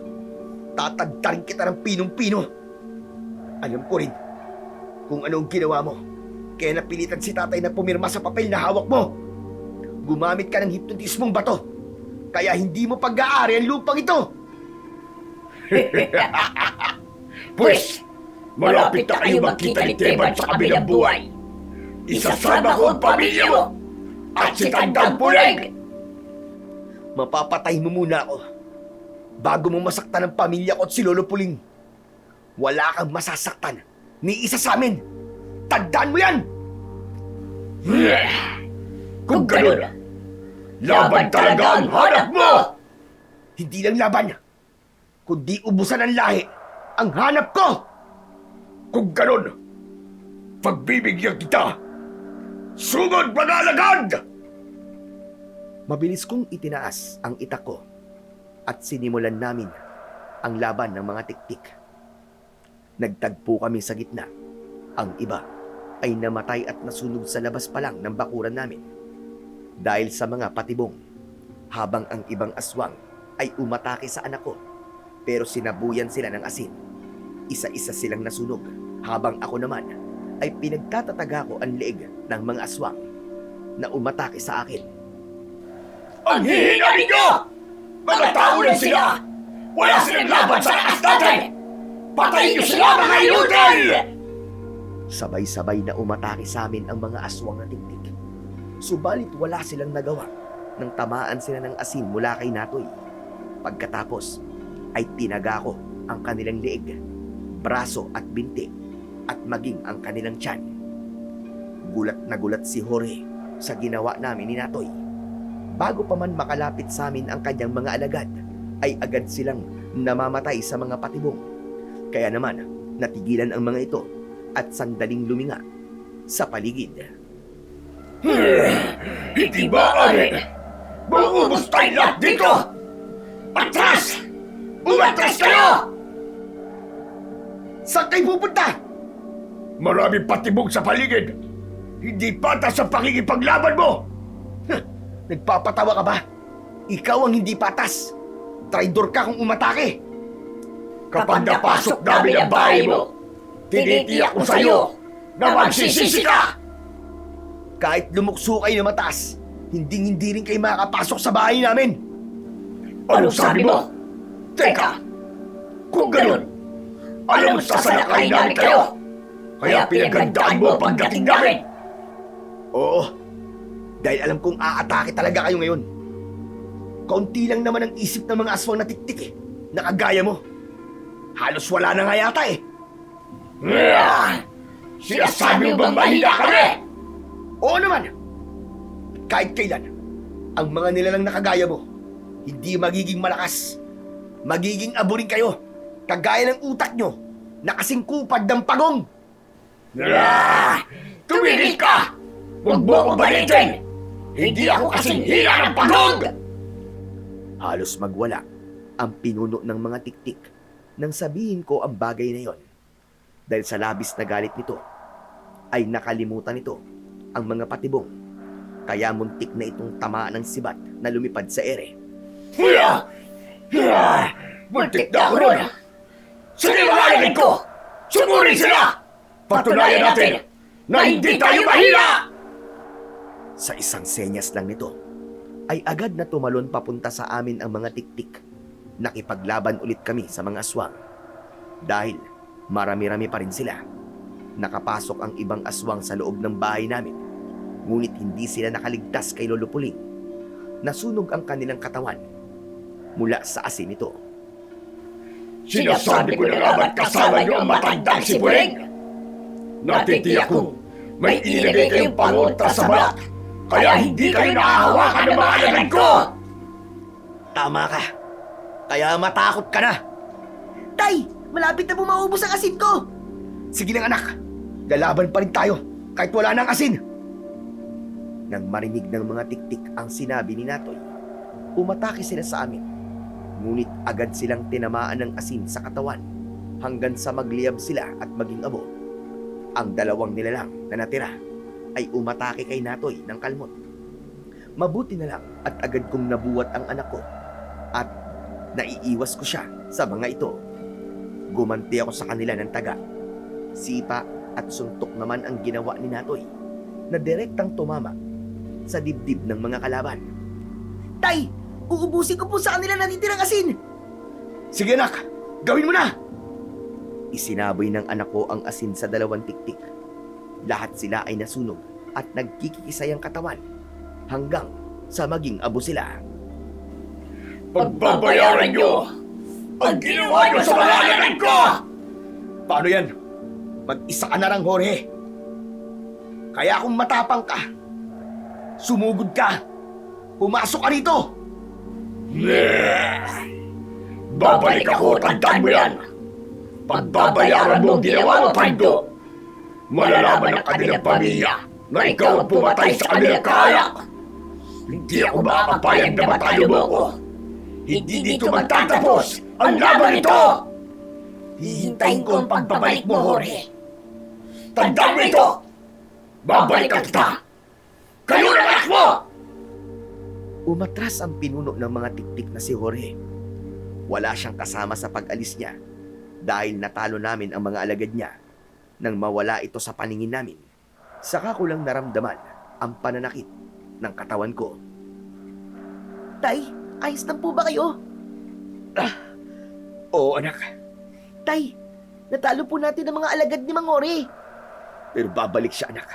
Tatagtarin kita ng pinong-pino. Alam ko rin kung ano ang ginawa mo. Kaya napilitan si tatay na pumirma sa papel na hawak mo. Gumamit ka ng hipnotismong bato. Kaya hindi mo pag-aari ang lupang ito. Pues, malapit na kayo magkita ni Teban sa kabilang buhay. isasama ko ang pamilya mo at si Tandang Pulig! Mapapatay mo muna ako bago mo masaktan ang pamilya ko at si Lolo Puling. Wala kang masasaktan ni isa sa amin. Tandaan mo yan! Kung ganun, laban talaga ang hanap mo! Hindi lang laban, kundi ubusan ng lahi ang hanap ko! Kung ganun, pagbibigyan kita! Sugod mga alagad! Mabilis kong itinaas ang itak ko at sinimulan namin ang laban ng mga tiktik. Nagtagpo kami sa gitna. Ang iba ay namatay at nasunog sa labas pa lang ng bakuran namin dahil sa mga patibong, habang ang ibang aswang ay umatake sa anak ko pero sinabuyan sila ng asin. Isa-isa silang nasunog habang ako naman ay pinagtatataga ko ang leeg ng mga aswang na umatake sa akin. Ang hihina ninyo! Mga tao lang sila! Wala silang laban sa lakas natin! Patayin niyo sila, mga inutil! Sabay-sabay na umatake sa amin ang mga aswang na tiktik. Subalit wala silang nagawa nang tamaan sila ng asin mula kay Natoy. Pagkatapos ay tinaga ko ang kanilang leeg, braso at binti at maging ang kanilang tiyan. Gulat na gulat si Jorge sa ginawa namin ni Natoy. Bago pa man makalapit sa amin ang kanyang mga alagad, ay agad silang namamatay sa mga patibong. Kaya naman, natigilan ang mga ito at sandaling luminga sa paligid. Hindi maaari! Maubos tayo lahat dito! Atras! Umatras kayo! Saan kayo pupunta? Maraming patibong sa paligid! Hindi patas ang pakikipaglaban mo! Nagpapatawa ka ba? Ikaw ang hindi patas. Traidor ka kung umatake. Kapag napasok namin ang bahay mo, tinitiyak ko sa'yo na magsisisi ka! Kahit lumukso kayo na mataas, hindi rin kayo makakapasok sa bahay namin. Anong sabi mo? Teka! Kung ganun, alam mo sasalakayin namin kayo! Kaya pinagandaan mo ang pagdating namin! Oo, dahil alam kong aatake talaga kayo ngayon. Kaunti lang naman ang isip ng mga aswang na tiktik eh, na kagaya mo. Halos wala na nga yata eh. Sinasabi mo bang mahina kami? Oo naman. Kahit kailan, ang mga nilalang na kagaya mo, hindi magiging malakas. Magiging abo rin kayo, kagaya ng utak nyo, na kasing kupad ng pagong. Tumigil ka! Huwag mo akong balitin! Hindi ako kasing hila ng pagod! Halos magwala ang pinuno ng mga tiktik nang sabihin ko ang bagay na yon. Dahil sa labis na galit nito, ay nakalimutan nito ang mga patibong. Kaya muntik na itong tamaan ng sibat na lumipad sa ere. Muntik na ako ron! Sige mga alagad ko! Sumurin sila! Patunayan natin na hindi tayo mahina! Sa isang senyas lang nito, ay agad na tumalon papunta sa amin ang mga tiktik. Nakipaglaban ulit kami sa mga aswang. Dahil marami-rami pa rin sila. Nakapasok ang ibang aswang sa loob ng bahay namin. Ngunit hindi sila nakaligtas kay Lolo Puling. Nasunog ang kanilang katawan mula sa asin nito. Sinasabi ko na nga ba't kasama niyo ang matandang si Puling? Natitiyak kong may inilagay kayong pangontra sa balat, kaya hindi kayo nakahawakan ng mga alagad ko! Tama ka. Kaya matakot ka na. Tay, malapit na po maubos ang asin ko. Sige lang anak. Lalaban pa rin tayo kahit wala ng asin. Nang marinig ng mga tiktik ang sinabi ni Natoy, umatake sila sa amin. Ngunit agad silang tinamaan ng asin sa katawan hanggang sa magliyab sila at maging abo. Ang dalawang nilalang na natira ay umatake kay Natoy ng kalmot. Mabuti na lang at agad kong nabuwat ang anak ko at naiiwas ko siya sa mga ito. Gumanti ako sa kanila ng taga. Sipa at suntok naman ang ginawa ni Natoy na direktang tumama sa dibdib ng mga kalaban. Tay, uubusin ko po sa kanila natitirang asin. Sige anak, gawin mo na! Isinaboy ng anak ko ang asin sa dalawang tiktik. Lahat sila ay nasunog at nagkikisay ang katawan hanggang sa maging abo sila. Pagbabayaran nyo ang ginawa nyo sa mga anak ko! Paano yan? Mag-isa ka na lang, Jorge. Kaya kung matapang ka, sumugod ka, pumasok ka rito. Babalik ako, tandaan mo yan! Pagbabayaran mo ang ginawa mo, Pando! Malalaman ng kanilang pamilya na ikaw ang pumatay sa kanilang kahayak! Hindi ako makakapayag na matayo mo ako! Hindi dito magtatapos ang laban ito! Hihintayin ko ang pagbabalik mo, Jorge! Tandaan mo ito! Babalikan kita! Kayo na anak mo! Umatras ang pinuno ng mga tiktik na si Jorge. Wala siyang kasama sa pag-alis niya dahil natalo namin ang mga alagad niya nang mawala ito sa paningin namin. Saka ko lang naramdaman ang pananakit ng katawan ko. Tay, ayos lang po ba kayo? Oo, anak. Tay, natalo po natin ang mga alagad ni Mang Jorge. Pero babalik siya, anak.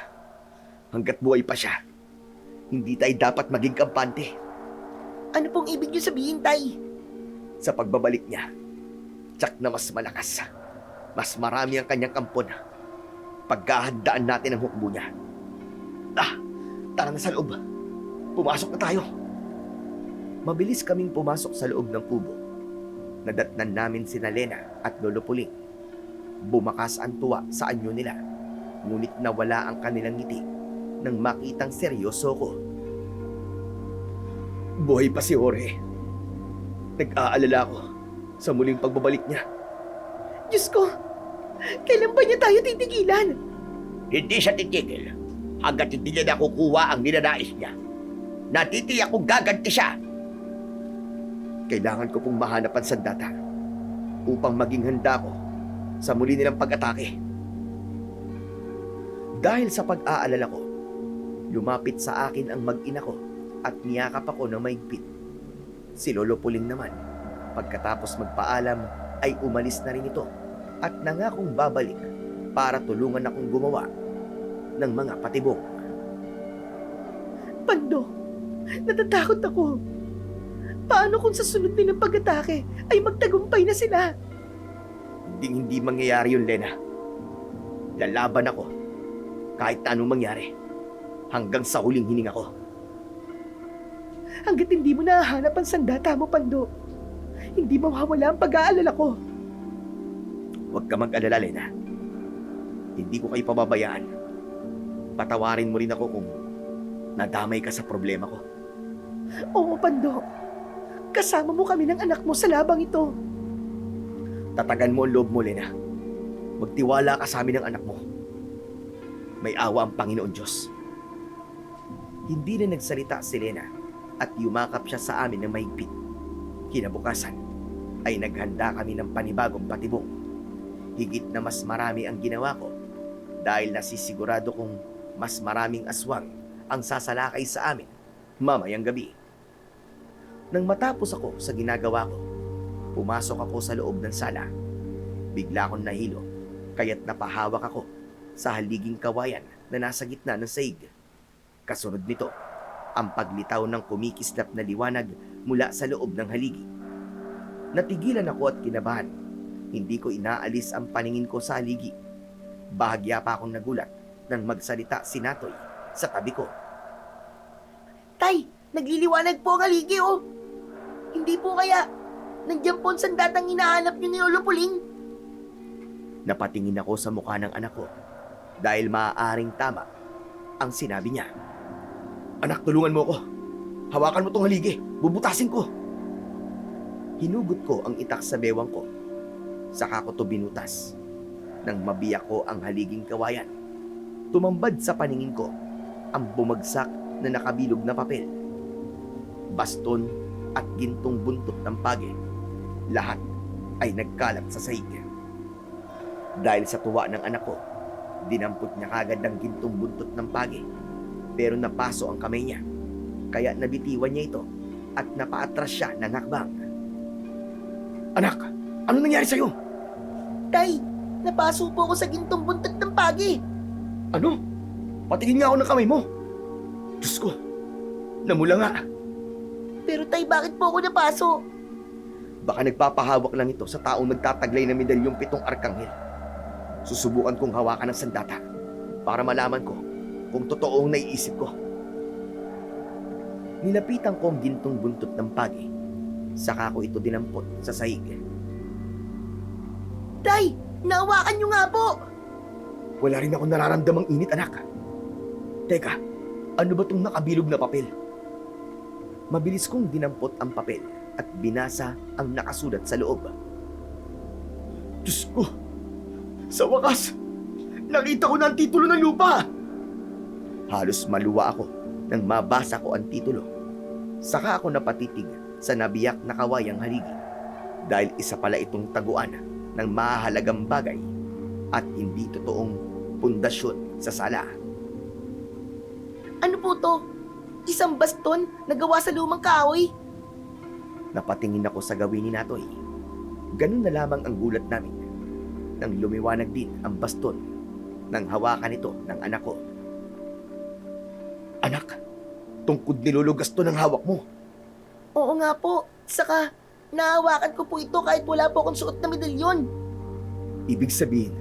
Hanggat buhay pa siya, hindi tayo dapat maging kampante. Ano pong ibig niyo sabihin, Tay? Sa pagbabalik niya, tsak na mas malakas. Mas marami ang kanyang kampon. Pagkahandaan natin ang hukbo niya. Tara na sa loob. Pumasok na tayo. Mabilis kaming pumasok sa loob ng kubo. Nadatnan namin sina Lena at Lolo Puling. Bumakas ang tuwa sa anyo nila. Ngunit nawala ang kanilang ngiti nang makitang seryoso ko. Buhay pa si Jorge. Nag-aalala ako sa muling pagbabalik niya. Diyos ko, kailan ba niya tayo titigilan? Hindi siya titigil hanggat hindi niya nakukuha ang ninanais niya. Natitiyak kong gaganti siya. Kailangan ko pong mahanap ang sandata upang maging handa ko sa muli nilang pag-atake. Dahil sa pag-aalala ko, lumapit sa akin ang mag-ina ko at niyakap ako ng mahigpit. Si Lolo Puling naman, pagkatapos magpaalam ay umalis na rin ito at nangakong babalik para tulungan akong gumawa ng mga patibong. Pando, natatakot ako. Paano kung sa sunod nilang pag-atake ay magtagumpay na sila? Hindi mangyayari yun, Lena. Lalaban ako kahit na anong mangyari hanggang sa huling hininga ko. Hanggat hindi mo nahahanap ang sandata mo, Pando, hindi mawawala ang pag-aalala ko. Huwag ka mag-alala, Lena. Hindi ko kayo pababayaan. Patawarin mo rin ako kung nadamay ka sa problema ko. Oo, Pando. Kasama mo kami ng anak mo sa labang ito. Tatagan mo ang loob mo, Lena. Magtiwala ka sa amin ng anak mo. May awa ang Panginoon Diyos. Hindi na nagsalita si Lena at yumakap siya sa amin ng mahigpit. Kinabukasan ay naghanda kami ng panibagong patibong. Higit na mas marami ang ginawa ko dahil nasisigurado kong mas maraming aswang ang sasalakay sa amin mamayang gabi. Nang matapos ako sa ginagawa ko, pumasok ako sa loob ng sala. Bigla akong nahilo, kaya't napahawak ako sa haliging kawayan na nasa gitna ng saig. Kasunod nito, ang paglitaw ng kumikislap na liwanag mula sa loob ng haligi. Natigilan ako at kinabahan. Hindi ko inaalis ang paningin ko sa haligi. Bahagya pa akong nagulat nang magsalita si Natoy sa tabi ko. Tay, nagliliwanag po ang haligi, oh. Hindi po kaya nandiyan po ang sandatang hinahanap niyo ni Lolo Puling? Napatingin ako sa mukha ng anak ko dahil maaaring tama ang sinabi niya. Anak, tulungan mo ako. Hawakan mo tong haligi. Bubutasin ko. Hinugot ko ang itak sa bewang ko. Saka ko to binutas. Nang mabiyak ko ang haliging kawayan, tumambad sa paningin ko ang bumagsak na nakabilog na papel. Baston at gintong buntot ng page. Lahat ay nagkalat sa sahig. Dahil sa tuwa ng anak ko, dinampot niya kagad ang gintong buntot ng page. Pero napaso ang kamay niya. Kaya nabitiwan niya ito at napaatras siya ng hakbang. Anak, ano nangyari sa'yo? Tay, napaso po ako sa gintong buntot ng pagi. Ano? Patingin nga ako ng kamay mo. Diyos ko, namula nga. Pero tay, bakit po ako napaso? Baka nagpapahawak lang ito sa taong nagtataglay ng medalyong 7 arkanghel. Susubukan kong hawakan ng sandata para malaman ko kung totoo ang naiisip ko. Nilapitan ko ang gintong buntot ng pagi. Saka ko ito dinampot sa sahig. Tay, nahawakan niyo nga po! Wala rin ako nararamdamang init, anak. Teka, ano ba itong nakabilog na papel? Mabilis kong dinampot ang papel at binasa ang nakasulat sa loob. Diyos ko! Sa wakas, nakita ko na ang titulo ng lupa! Halos maluwa ako nang mabasa ko ang titulo. Saka ako napatitig sa nabiyak na kawayang haligi dahil isa pala itong taguan ng mahalagang bagay at hindi totoong pundasyon sa sala. Ano po to? Isang baston na gawa sa lumang kahoy? Napatingin ako sa gawin ni Natoy. Ganun na lamang ang gulat namin nang lumiwanag din ang baston nang hawakan ito ng anak ko. Anak, tungkod nilulugas to ng hawak mo. Oo nga po. Saka, nahawakan ko po ito kahit wala po akong suot na medalyon. Ibig sabihin,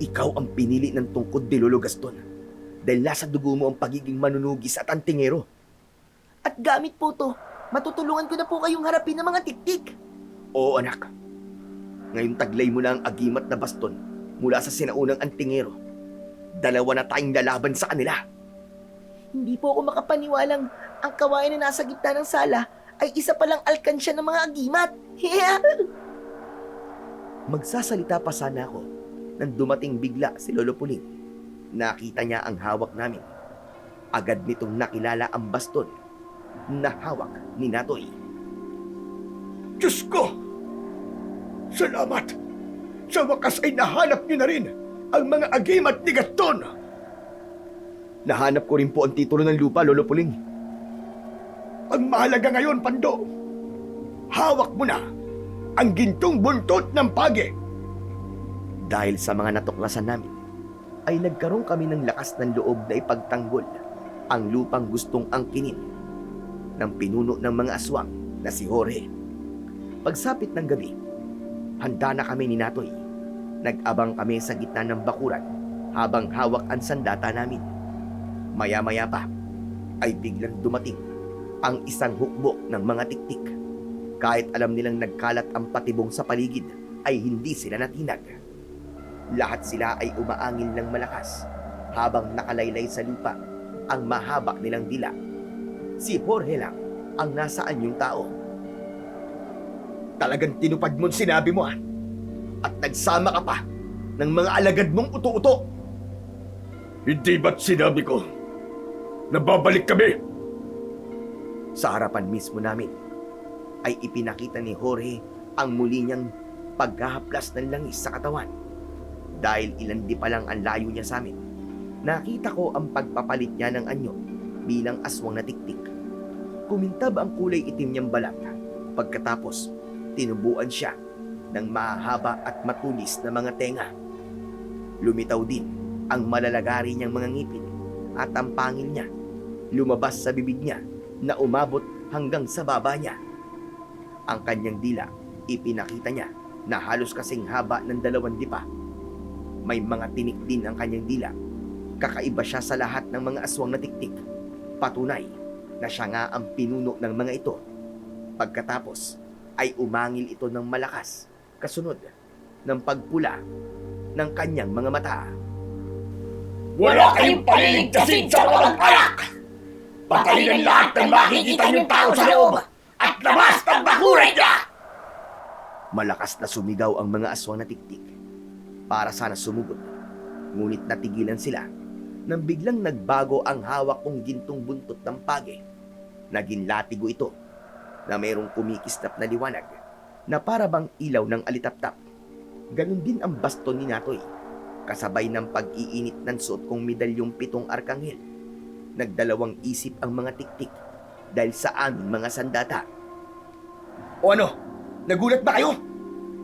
ikaw ang pinili ng tungkod nilulugas to dahil nasa dugo mo ang pagiging manunugis at antingero. At gamit po to, matutulungan ko na po kayong harapin ng mga tiktik. Oo, anak. Ngayon taglay mo na ang agimat na baston mula sa sinaunang antingero. 2 na tayong lalaban sa kanila. Hindi po ako makapaniwalang ang kawayan na nasa gitna ng sala ay isa palang alkansya ng mga agimat. Magsasalita pa sana ako nang dumating bigla si Lolo Puling. Nakita niya ang hawak namin. Agad nitong nakilala ang baston na hawak ni Natoy. Diyos ko! Salamat! Sa wakas ay nahanap niyo na rin ang mga agimat ni Gaston! Nahanap ko rin po ang titulo ng lupa, Lolo Puling. Ang mahalaga ngayon, Pando, hawak mo na ang gintong buntot ng pagi. Dahil sa mga natuklasan namin, ay nagkaroon kami ng lakas ng loob na ipagtanggol ang lupang gustong angkinin ng pinuno ng mga aswang na si Jorge. Pagsapit ng gabi, handa na kami ni Natoy. Nag-abang kami sa gitna ng bakuran habang hawak ang sandata namin. Maya-maya pa ay biglang dumating ang isang hukbo ng mga tiktik. Kahit alam nilang nagkalat ang patibong sa paligid, ay hindi sila natinag. Lahat sila ay umaangil ng malakas habang nakalaylay sa lupa ang mahaba nilang dila. Si Jorge lang ang nasa anyong tao. Talagang tinupad mo't sinabi mo, at nagsama ka pa ng mga alagad mong uto-uto. Hindi ba't sinabi ko na babalik kami? Sa harapan mismo namin ay ipinakita ni Jorge ang muli niyang paghahaplas ng langis sa katawan. Dahil ilan di pa lang ang layo niya sa amin, nakita ko ang pagpapalit niya ng anyo bilang aswang na tiktik. Kumintab ang kulay itim niyang balat. Pagkatapos, tinubuan siya ng mahahaba at matulis na mga tenga. Lumitaw din ang malalagari niyang mga ngipin at ang pangil niya lumabas sa bibig niya na umabot hanggang sa baba niya. Ang kanyang dila, ipinakita niya na halos kasing haba ng 2 dipa. May mga tinik din ang kanyang dila. Kakaiba siya sa lahat ng mga aswang na tiktik. Patunay na siya nga ang pinuno ng mga ito. Pagkatapos ay umangil ito ng malakas, kasunod ng pagpula ng kanyang mga mata. Wala kayong paliligtasin sa walang ayak! Patayin ang lahat ng makikita niyong tao sa loob at labas ng bakuran niya! Malakas na sumigaw ang mga aswang na tiktik para sana sumugod. Ngunit natigilan sila nang biglang nagbago ang hawak kong gintong buntot ng pagi. Naging latigo ito na mayroong kumikislap na liwanag na para bang ilaw ng alitaptap. Ganon din ang baston ni Natoy, kasabay ng pag-iinit ng suot kong medalyong 7 arkanghel. Nagdalawang isip ang mga tiktik dahil sa aming mga sandata. O ano? Nagulat ba kayo?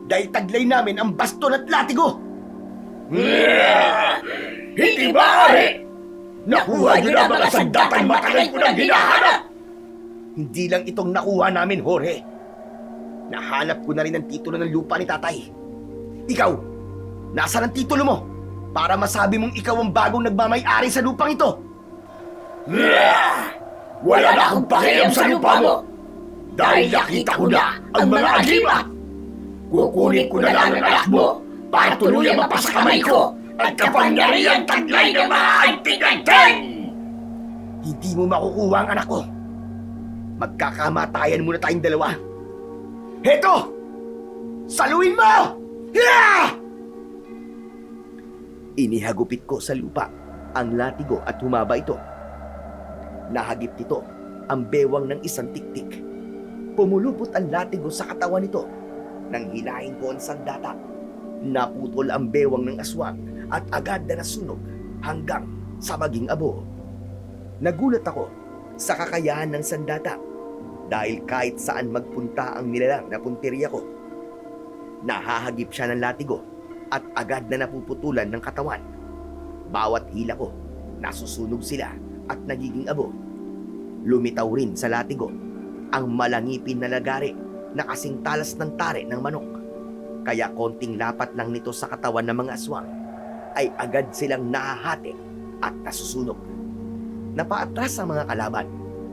Dahil taglay namin ang baston at latigo! Hindi maaari! Nakuha niyo na ang mga sandatang matagal ko nang hinahanap! Hindi lang itong nakuha namin, Jorge. Nahanap ko na rin ang titulo ng lupa ni tatay. Ikaw, nasaan ang titulo mo? Para masabi mong ikaw ang bagong nagmamay-ari sa lupang ito. Wala na akong pakialam sa lupa mo! Dahil nakita ko na ang mga agimat! Kukunin ko na lang ang anak mo para tuluyang mapasakamay ko at kapangyarihan taglay ng mga anting natin! Hindi mo makukuha ang anak ko. Magkakamatayan muna tayong dalawa. Heto! Saluin mo! Yeah! Inihagupit ko sa lupa ang latigo at humaba ito. Nahagip nito ang bewang ng isang tiktik. Pumulupot ang latigo sa katawan nito. Nang hilahin ko ang sandata, naputol ang bewang ng aswang at agad na nasunog hanggang sa maging abo. Nagulat ako sa kakayahan ng sandata dahil kahit saan magpunta ang nilalang na punteriya ko, nahahagip siya ng latigo at agad na napuputulan ng katawan. Bawat hila ko, nasusunog sila at nagiging abo. Lumitaw rin sa latigo ang malangipin na lagari na kasing talas ng tare ng manok. Kaya konting lapat lang nito sa katawan ng mga aswang ay agad silang nahahati at nasusunog. Napaatras ang mga kalaban,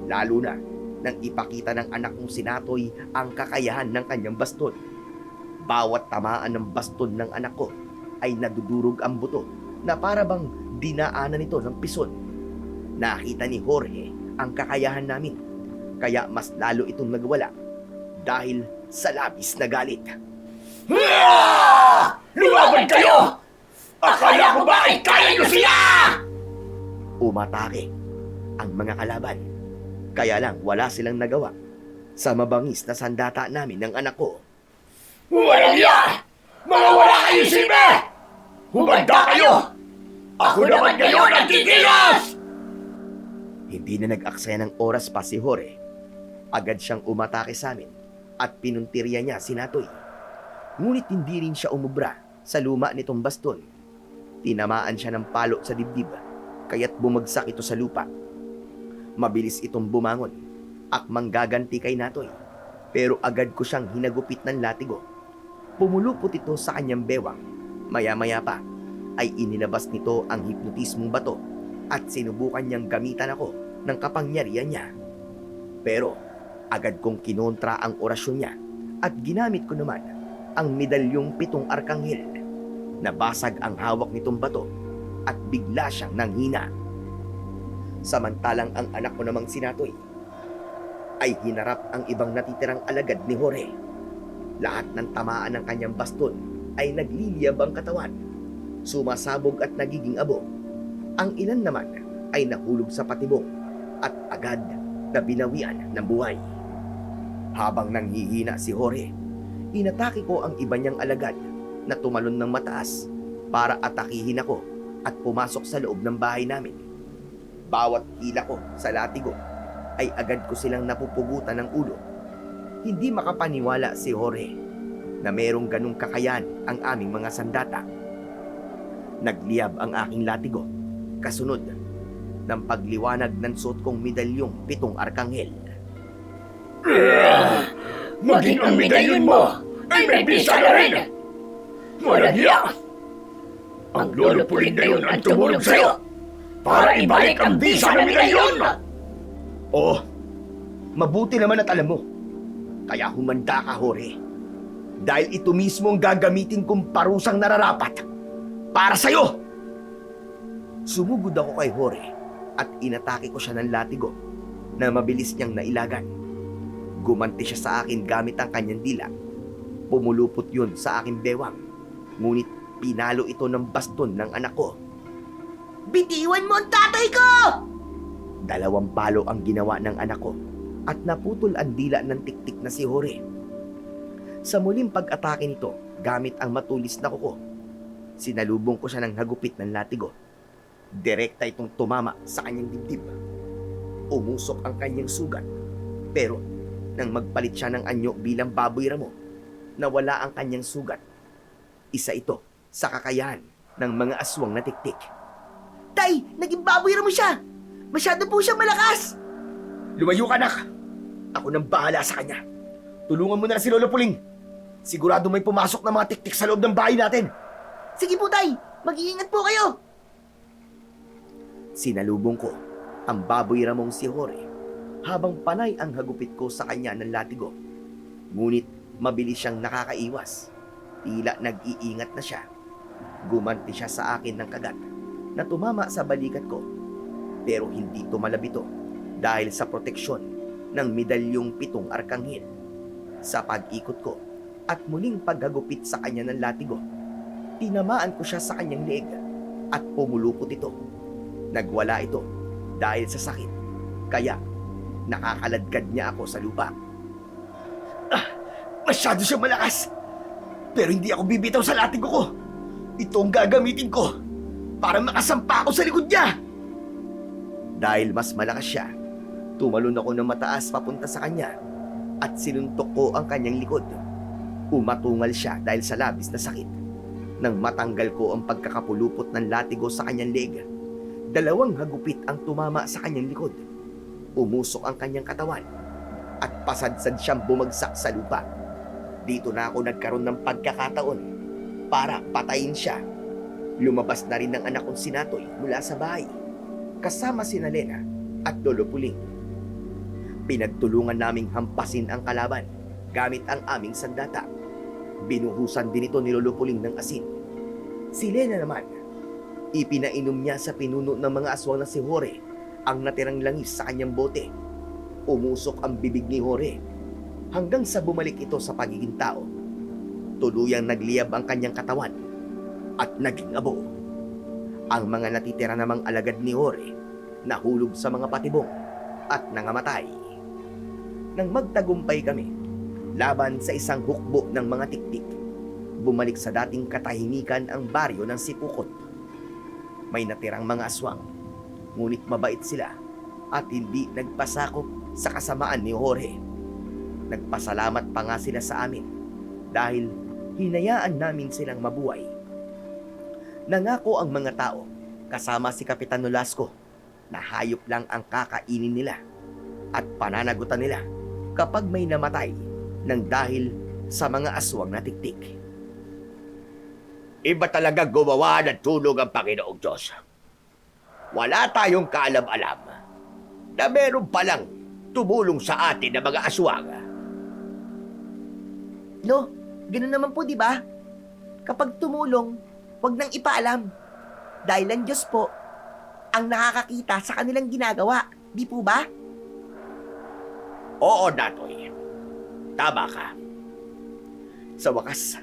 lalo na nang ipakita ng anak kong sinatoy ang kakayahan ng kanyang baston. Bawat tamaan ng baston ng anak ko ay nadudurog ang buto na para bang dinaanan nito ng pison. Nakita ni Jorge ang kakayahan namin, kaya mas lalo itong nagwala dahil sa labis na galit. Lumaban kayo! Akala ko ba ay kaya niyo sila? Umatake ang mga kalaban, kaya lang wala silang nagawa sa mabangis na sandata namin ng anak ko. Walang iya! Mga wala kayo silbi! Humanda kayo! Ako naman ngayon ang titilas! Hindi na nag-aksaya ng oras pa si Jorge. Agad siyang umatake sa amin at pinuntirya niya si Natoy. Ngunit hindi rin siya umubra sa luma nitong baston. Tinamaan siya ng palo sa dibdib, kaya't bumagsak ito sa lupa. Mabilis itong bumangon at manggaganti kay Natoy, pero agad ko siyang hinagupit ng latigo. Pumulupot ito sa kanyang bewang. Maya-maya pa ay inilabas nito ang hipnotismong bato at sinubukan niyang gamitan ako ng kapangyarihan niya. Pero agad kong kinontra ang orasyon niya at ginamit ko naman ang medalyong 7 arkanghel. Nabasag ang hawak nitong bato at bigla siyang nanghina. Samantalang ang anak ko namang sinatoy ay hinarap ang ibang natitirang alagad ni Jorge. Lahat ng tamaan ng kanyang baston ay nagliliyab ang katawan, sumasabog at nagiging abo. Ang ilan naman ay nahulog sa patibong at agad na binawian ng buhay. Habang nanghihina si Jorge, inatake ko ang iba niyang alagad na tumalon ng mataas para atakihin ako at pumasok sa loob ng bahay namin. Bawat hila ko sa latigo ay agad ko silang napupugutan ng ulo. Hindi makapaniwala si Jorge na merong ganung kakayan ang aming mga sandata. Nagliyab ang aking latigo, kasunod ng pagliwanag ng suot kong medalyong 7 arkanghel. Maging ang medalyon mo ay may bisa na rin! Walang iya! Ang lolo puling na yun ang tumulong sa'yo para ibalik ang bisa ng medalyon! Oh, mabuti naman at alam mo. Kaya humanda ka, Jorge. Dahil ito mismo ang gagamitin kong parusang nararapat para sa'yo. Sumugod ako kay Jorge at inatake ko siya ng latigo na mabilis niyang nailagan. Gumanti siya sa akin gamit ang kanyang dila. Pumulupot yun sa aking bewang, ngunit pinalo ito ng baston ng anak ko. Bitiwan mo ang tatay ko! 2 palo ang ginawa ng anak ko at naputol ang dila ng tiktik na si Jorge. Sa muling pag-atake nito gamit ang matulis na kuko, sinalubong ko siya ng hagupit ng latigo. Direkta itong tumama sa kanyang dibdib. Umusok ang kanyang sugat, pero nang magpalit siya ng anyo bilang baboy ramo, nawala ang kanyang sugat. Isa ito sa kakayahan ng mga aswang na tiktik. Tay, naging baboy mo siya! Masyado po siya malakas! Lumayo ka, anak! Ako nang bahala sa kanya. Tulungan mo na si Lolo Puling. Sigurado may pumasok na mga tiktik sa loob ng bahay natin. Sige po, Tay! Mag-iingat po kayo! Sinalubong ko ang baboy ramong si Jorge habang panay ang hagupit ko sa kanya ng latigo. Ngunit mabilis siyang nakakaiwas. Tila nag-iingat na siya. Gumanti siya sa akin ng kagat na tumama sa balikat ko. Pero hindi tumalab ito dahil sa proteksyon ng medalyong 7 arkanghel. Sa pag-ikot ko at muling paghagupit sa kanya ng latigo, tinamaan ko siya sa kanyang leeg at pumulupot ito. Nagwala ito dahil sa sakit, kaya nakakaladkad niya ako sa lupa. Masyado siyang malakas, pero hindi ako bibitaw sa latigo ko. Ito ang gagamitin ko para makasampa ako sa likod niya. Dahil mas malakas siya, tumalon ako ng mataas papunta sa kanya at sinuntok ko ang kanyang likod. Umatungal siya dahil sa labis na sakit. Nang matanggal ko ang pagkakapulupot ng latigo sa kanyang leeg, 2 hagupit ang tumama sa kanyang likod. Umusok ang kanyang katawan at pasadsad siyang bumagsak sa lupa. Dito na ako nagkaroon ng pagkakataon para patayin siya. Lumabas na rin ang anak kong si Natoy mula sa bahay, kasama sina Lena at Lolo Puling. Pinagtulungan naming hampasin ang kalaban gamit ang aming sandata. Binuhusan din ito ni Lolo Puling ng asin. Si Lena naman, ipinainom niya sa pinuno ng mga aswang na si Jorge ang natirang langis sa kanyang bote. Umusok ang bibig ni Jorge hanggang sa bumalik ito sa pagiging tao. Tuluyang nagliyab ang kanyang katawan at naging abo. Ang mga natitira namang alagad ni Jorge nahulog sa mga patibong at nangamatay. Nang magtagumpay kami laban sa isang hukbo ng mga tiktik, bumalik sa dating katahimikan ang baryo ng Sipukot. May natirang mga aswang, ngunit mabait sila at hindi nagpasakop sa kasamaan ni Jorge. Nagpasalamat pa nga sila sa amin dahil hinayaan namin silang mabuhay. Nangako ang mga tao, kasama si Kapitan Nolasco, na hayop lang ang kakainin nila at pananagutan nila kapag may namatay ng dahil sa mga aswang na tiktik. Iba talaga gumawa ng tulong ang Panginoong Diyos. Wala tayong kaalam-alam na meron palang tumulong sa atin na mga aswang. No, ganoon naman po, di ba? Kapag tumulong, wag nang ipaalam. Dahil ang Diyos po ang nakakakita sa kanilang ginagawa. Di po ba? Oo, Natoy. Tama ka. Sa wakas,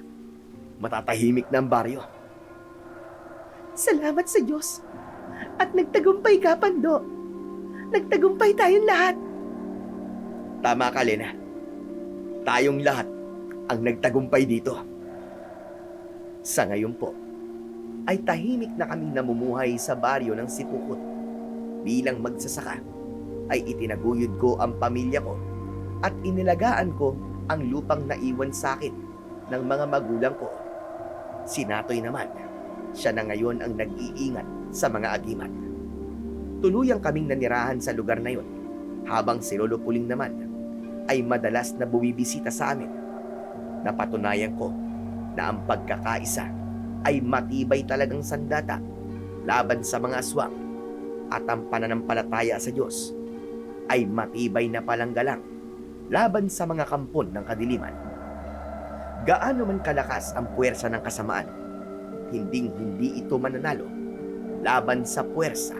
matatahimik na ang baryo. Salamat sa Diyos. At nagtagumpay ka, Pando. Nagtagumpay tayong lahat. Tama ka, Lena. Tayong lahat ang nagtagumpay dito. Sa ngayon po, ay tahimik na kaming namumuhay sa baryo ng Sipukot. Bilang magsasaka, ay itinaguyod ko ang pamilya ko at inilagaan ko ang lupang naiwan sa akin ng mga magulang ko. Si Natoy naman, siya na ngayon ang nag-iingat sa mga agimat. Tuluyang kaming nanirahan sa lugar na yon, habang si Lolo Puling naman ay madalas na buwibisita sa amin. Napatunayan ko na ang pagkakaisa ay matibay talagang sandata laban sa mga aswang at ang pananampalataya sa Diyos ay matibay na palanggalang laban sa mga kampon ng kadiliman. Gaano man kalakas ang puwersa ng kasamaan, hinding-hindi ito mananalo laban sa puwersa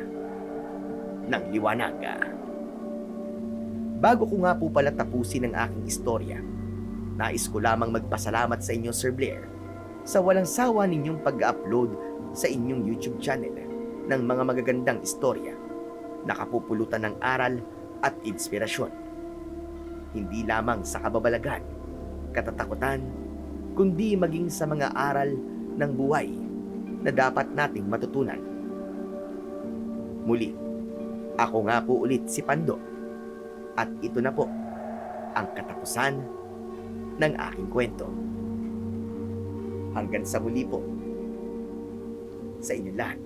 ng liwanag. Bago ko nga po pala tapusin ang aking istorya, nais ko lamang magpasalamat sa inyo, Sir Blair, sa walang sawa ninyong pag-upload sa inyong YouTube channel ng mga magagandang istorya, nakapupulutan ng aral at inspirasyon. Hindi lamang sa kababalaghan, katatakutan, kundi maging sa mga aral ng buhay na dapat nating matutunan. Muli, ako nga po ulit si Pando, at ito na po ang katapusan ng aking kwento. Hanggang sa muli po sa inyong lahat.